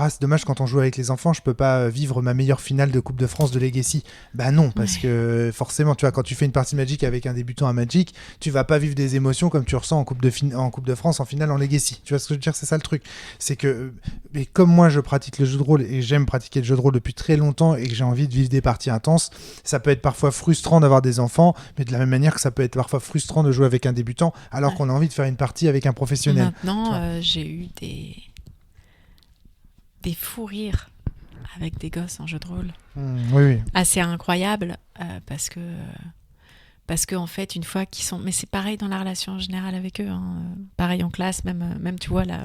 A: c'est dommage, quand on joue avec les enfants, je peux pas vivre ma meilleure finale de Coupe de France de Legacy. Bah non, parce que forcément, tu vois, quand tu fais une partie Magic avec un débutant à Magic, tu vas pas vivre des émotions comme tu ressens en Coupe de France en finale en Legacy. Tu vois ce que je veux dire? C'est ça le truc. C'est que, mais comme moi je pratique le jeu de rôle, et j'aime pratiquer le jeu de rôle depuis très longtemps, et que j'ai envie de vivre des parties intenses, ça peut être parfois frustrant d'avoir des enfants, mais de la même manière que ça peut être parfois frustrant de jouer avec un débutant alors qu'on a envie de faire une partie avec un professionnel.
B: Maintenant, j'ai eu des fous rires avec des gosses en jeu de rôle.
A: Oui.
B: Assez incroyable, parce que en fait, une fois qu'ils sont... Mais c'est pareil dans la relation en général avec eux, hein. Pareil en classe, même tu vois, là,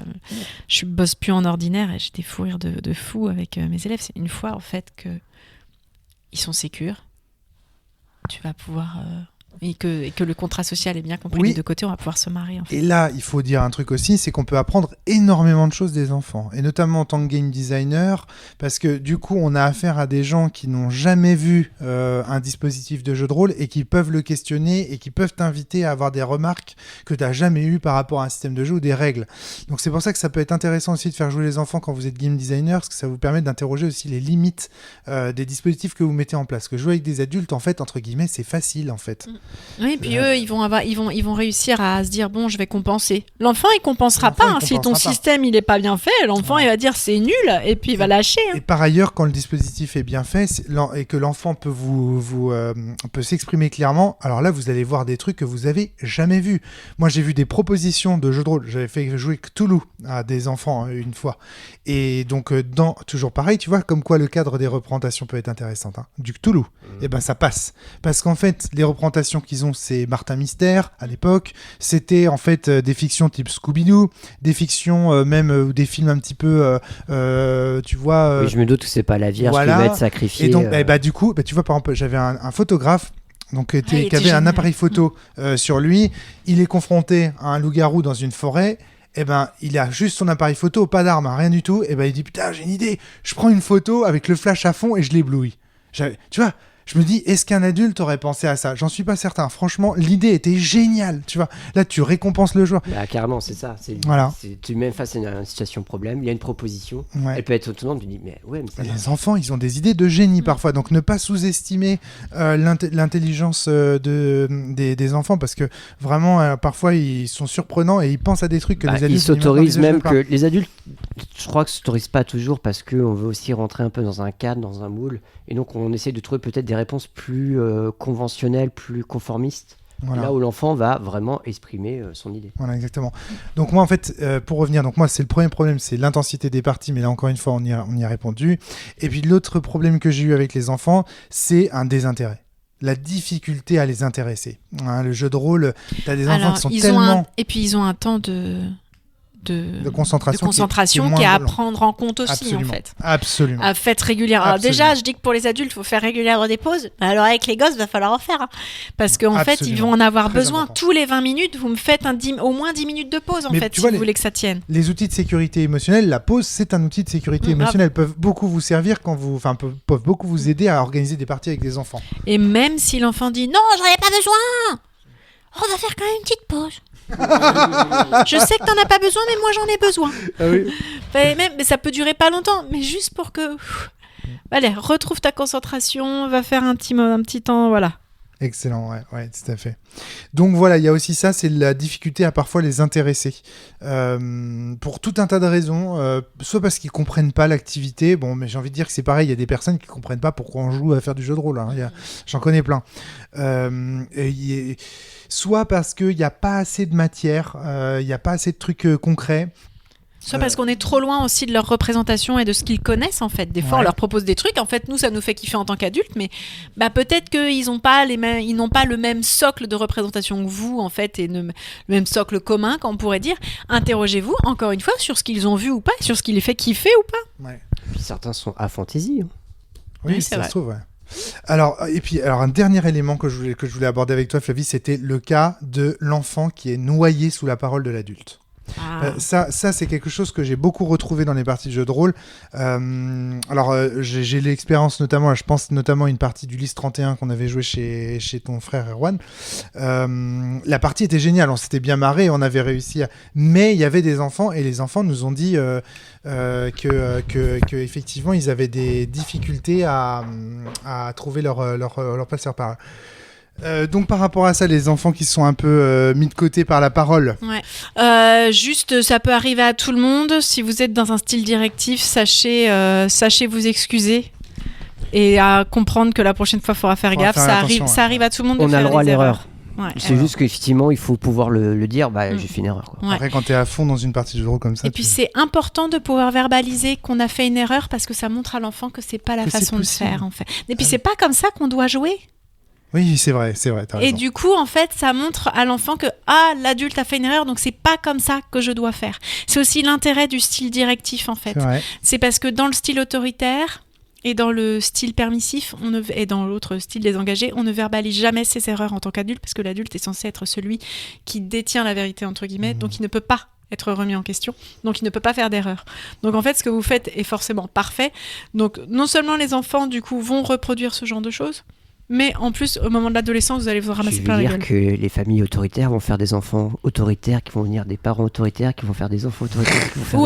B: je bosse plus en ordinaire, et j'ai des fous rires de fou avec mes élèves. C'est une fois, en fait, qu'ils sont sécures, tu vas pouvoir... Et que le contrat social est bien compris des deux côtés, on va pouvoir se marrer. En fait.
A: Et là, il faut dire un truc aussi, c'est qu'on peut apprendre énormément de choses des enfants, et notamment en tant que game designer, parce que du coup, on a affaire à des gens qui n'ont jamais vu un dispositif de jeu de rôle, et qui peuvent le questionner, et qui peuvent t'inviter à avoir des remarques que tu n'as jamais eues par rapport à un système de jeu ou des règles. Donc c'est pour ça que ça peut être intéressant aussi de faire jouer les enfants quand vous êtes game designer, parce que ça vous permet d'interroger aussi les limites des dispositifs que vous mettez en place. Que jouer avec des adultes, en fait, entre guillemets, c'est facile, en fait.
B: Oui, puis eux, ils vont réussir à se dire, bon, je vais compenser. L'enfant, il compensera pas. Si ton système, il est pas bien fait, l'enfant, il va dire, c'est nul, et puis il va lâcher.
A: Et par ailleurs, quand le dispositif est bien fait, et que l'enfant peut peut s'exprimer clairement, alors là, vous allez voir des trucs que vous avez jamais vus. Moi, j'ai vu des propositions de jeux de rôle. J'avais fait jouer Cthulhu à des enfants une fois. Et donc, toujours pareil, tu vois, comme quoi le cadre des représentations peut être intéressant. Hein. Du Cthulhu, et ben ça passe. Parce qu'en fait, les représentations qu'ils ont, c'est Martin Mystère à l'époque. C'était en fait des fictions type Scooby-Doo, des fictions même des films un petit peu, tu vois.
C: Oui, je me doute que c'est pas la Vierge qui va être sacrifiée.
A: Et donc, du coup, tu vois, par exemple, j'avais un photographe. Donc, qui avait un appareil photo sur lui. Il est confronté à un loup-garou dans une forêt. Eh ben, il a juste son appareil photo, pas d'arme, rien du tout. Et ben, il dit, putain, j'ai une idée. Je prends une photo avec le flash à fond et je l'éblouis. Tu vois, je me dis, est-ce qu'un adulte aurait pensé à ça? J'en suis pas certain. Franchement, l'idée était géniale. Tu vois, là, tu récompenses le joueur.
C: Bah, carrément, c'est ça. Tu mets face à une situation problème, il y a une proposition. Ouais. Elle peut être autonome. Tu dis, mais
A: les enfants, ils ont des idées de génie parfois. Donc, ne pas sous-estimer l'intelligence des enfants, parce que vraiment, parfois, ils sont surprenants et ils pensent à des trucs que les adultes...
C: Ils s'autorisent même que... Les adultes, je crois que s'autorisent pas toujours, parce qu'on veut aussi rentrer un peu dans un cadre, dans un moule. Et donc, on essaie de trouver peut-être des réponses plus conventionnelles, plus conformistes. Voilà. Là où l'enfant va vraiment exprimer son idée.
A: Voilà, exactement. Donc moi, en fait, pour revenir, donc moi, c'est le premier problème, c'est l'intensité des parties, mais là, encore une fois, on y a répondu. Et puis, l'autre problème que j'ai eu avec les enfants, c'est un désintérêt. La difficulté à les intéresser. Hein, le jeu de rôle, t'as des enfants qui sont tellement...
B: Et puis, ils ont un temps
A: de concentration
B: qui est à
A: moins
B: prendre en compte aussi,
A: Absolument.
B: en fait.
A: Absolument.
B: Faites régulièrement. Alors
A: Absolument.
B: déjà, je dis que pour les adultes, il faut faire régulièrement des pauses. Alors avec les gosses, il va falloir en faire. Hein. Parce qu'en fait, ils vont en avoir
A: Très
B: besoin.
A: important.
B: Tous les 20 minutes, vous me faites au moins 10 minutes de pause, en
A: Mais
B: fait,
A: tu
B: si
A: vois,
B: vous voulez que ça tienne.
A: Les outils de sécurité émotionnelle, la pause, c'est un outil de sécurité émotionnelle. Peuvent beaucoup vous servir peuvent beaucoup vous aider à organiser des parties avec des enfants.
B: Et même si l'enfant dit non, j'en ai pas besoin, on va faire quand même une petite pause. Je sais que t'en as pas besoin, mais moi j'en ai besoin.
A: Ah oui.
B: Mais ça peut durer pas longtemps, mais juste pour que. Allez, retrouve ta concentration, va faire un petit temps, voilà.
A: Excellent, ouais, tout à fait. Donc voilà, il y a aussi ça, c'est la difficulté à parfois les intéresser. Pour tout un tas de raisons, soit parce qu'ils comprennent pas l'activité, bon, mais j'ai envie de dire que c'est pareil, il y a des personnes qui comprennent pas pourquoi on joue à faire du jeu de rôle, hein. J'en connais plein. Soit parce qu'il n'y a pas assez de matière, il n'y a pas assez de trucs concrets.
B: Soit parce qu'on est trop loin aussi de leur représentation et de ce qu'ils connaissent, en fait. Des fois, on leur propose des trucs. En fait, nous, ça nous fait kiffer en tant qu'adultes, mais peut-être qu'ils n'ont pas le même socle de représentation que vous, en fait, et le même socle commun, qu'on pourrait dire. Interrogez-vous, encore une fois, sur ce qu'ils ont vu ou pas, sur ce qui les fait kiffer ou pas.
A: Ouais.
C: Puis certains sont à fantaisie.
A: Oui, ça se trouve, ouais. Alors, un dernier élément que je voulais aborder avec toi, Flavie, c'était le cas de l'enfant qui est noyé sous la parole de l'adulte. Ça c'est quelque chose que j'ai beaucoup retrouvé dans les parties de jeux de rôle. J'ai l'expérience notamment, je pense notamment à une partie du Lys 31 qu'on avait joué chez ton frère Erwan. La partie était géniale, on s'était bien marré, on avait réussi mais il y avait des enfants et les enfants nous ont dit que effectivement ils avaient des difficultés à trouver leur place sur parole. Donc par rapport à ça, les enfants qui sont un peu mis de côté par la parole.
B: Ouais. Juste, ça peut arriver à tout le monde. Si vous êtes dans un style directif, sachez vous excuser et à comprendre que la prochaine fois, il faudra faire gaffe. Ça arrive à tout le monde.
C: On a le droit à l'erreur.
B: Ouais,
C: c'est juste qu'effectivement, il faut pouvoir le dire. J'ai fait une erreur. Quoi.
B: Ouais.
A: Après, quand t'es à fond dans une partie de jeu de rôle comme ça.
B: Et puis c'est important de pouvoir verbaliser qu'on a fait une erreur parce que ça montre à l'enfant que c'est pas la façon de faire en fait. Et puis c'est pas comme ça qu'on doit jouer.
A: Oui, c'est vrai, t'as raison.
B: Et du coup, en fait, ça montre à l'enfant que l'adulte a fait une erreur, donc c'est pas comme ça que je dois faire. C'est aussi l'intérêt du style directif, en fait. C'est parce que dans le style autoritaire et dans le style permissif, et dans l'autre style désengagé, on ne verbalise jamais ses erreurs en tant qu'adulte, parce que l'adulte est censé être celui qui détient la vérité, entre guillemets, donc il ne peut pas être remis en question, donc il ne peut pas faire d'erreur. Donc en fait, ce que vous faites est forcément parfait. Donc non seulement les enfants, du coup, vont reproduire ce genre de choses, mais en plus, au moment de l'adolescence, vous allez vous ramasser plein la gueule.
C: Je veux dire que les familles autoritaires vont faire des enfants autoritaires, qui vont venir des parents autoritaires, qui vont faire des enfants autoritaires. Qui vont faire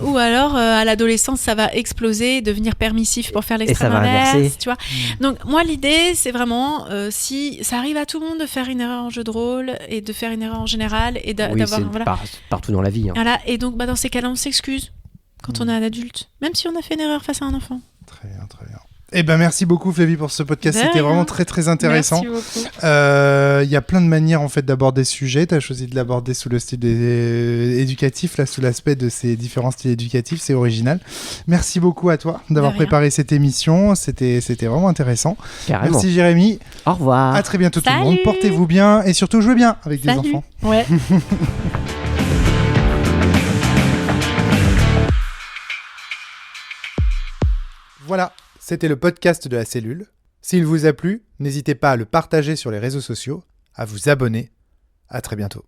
B: ou alors à l'adolescence, ça va exploser, devenir permissif pour faire l'extrême inverse. Tu vois. Donc moi, l'idée, c'est vraiment, si ça arrive à tout le monde de faire une erreur en jeu de rôle et de faire une erreur en général et d'avoir...
C: partout dans la vie. Hein.
B: Voilà, et donc dans ces cas-là, on s'excuse quand on est un adulte, même si on a fait une erreur face à un enfant.
A: Très bien, très bien. Eh ben merci beaucoup Flavie pour ce podcast, c'était vraiment très très intéressant.
B: Merci beaucoup.
A: Il y a plein de manières en fait d'aborder ce sujet. Tu as choisi de l'aborder sous le style éducatif, là sous l'aspect de ces différents styles éducatifs, c'est original. Merci beaucoup à toi d'avoir préparé cette émission, c'était vraiment intéressant.
C: Carrément.
A: Merci Jérémy.
C: Au revoir.
A: À très bientôt tout le monde. Portez-vous bien et surtout jouez bien avec des enfants.
B: Ouais.
A: Voilà. C'était le podcast de la cellule. S'il vous a plu, n'hésitez pas à le partager sur les réseaux sociaux, à vous abonner. À très bientôt.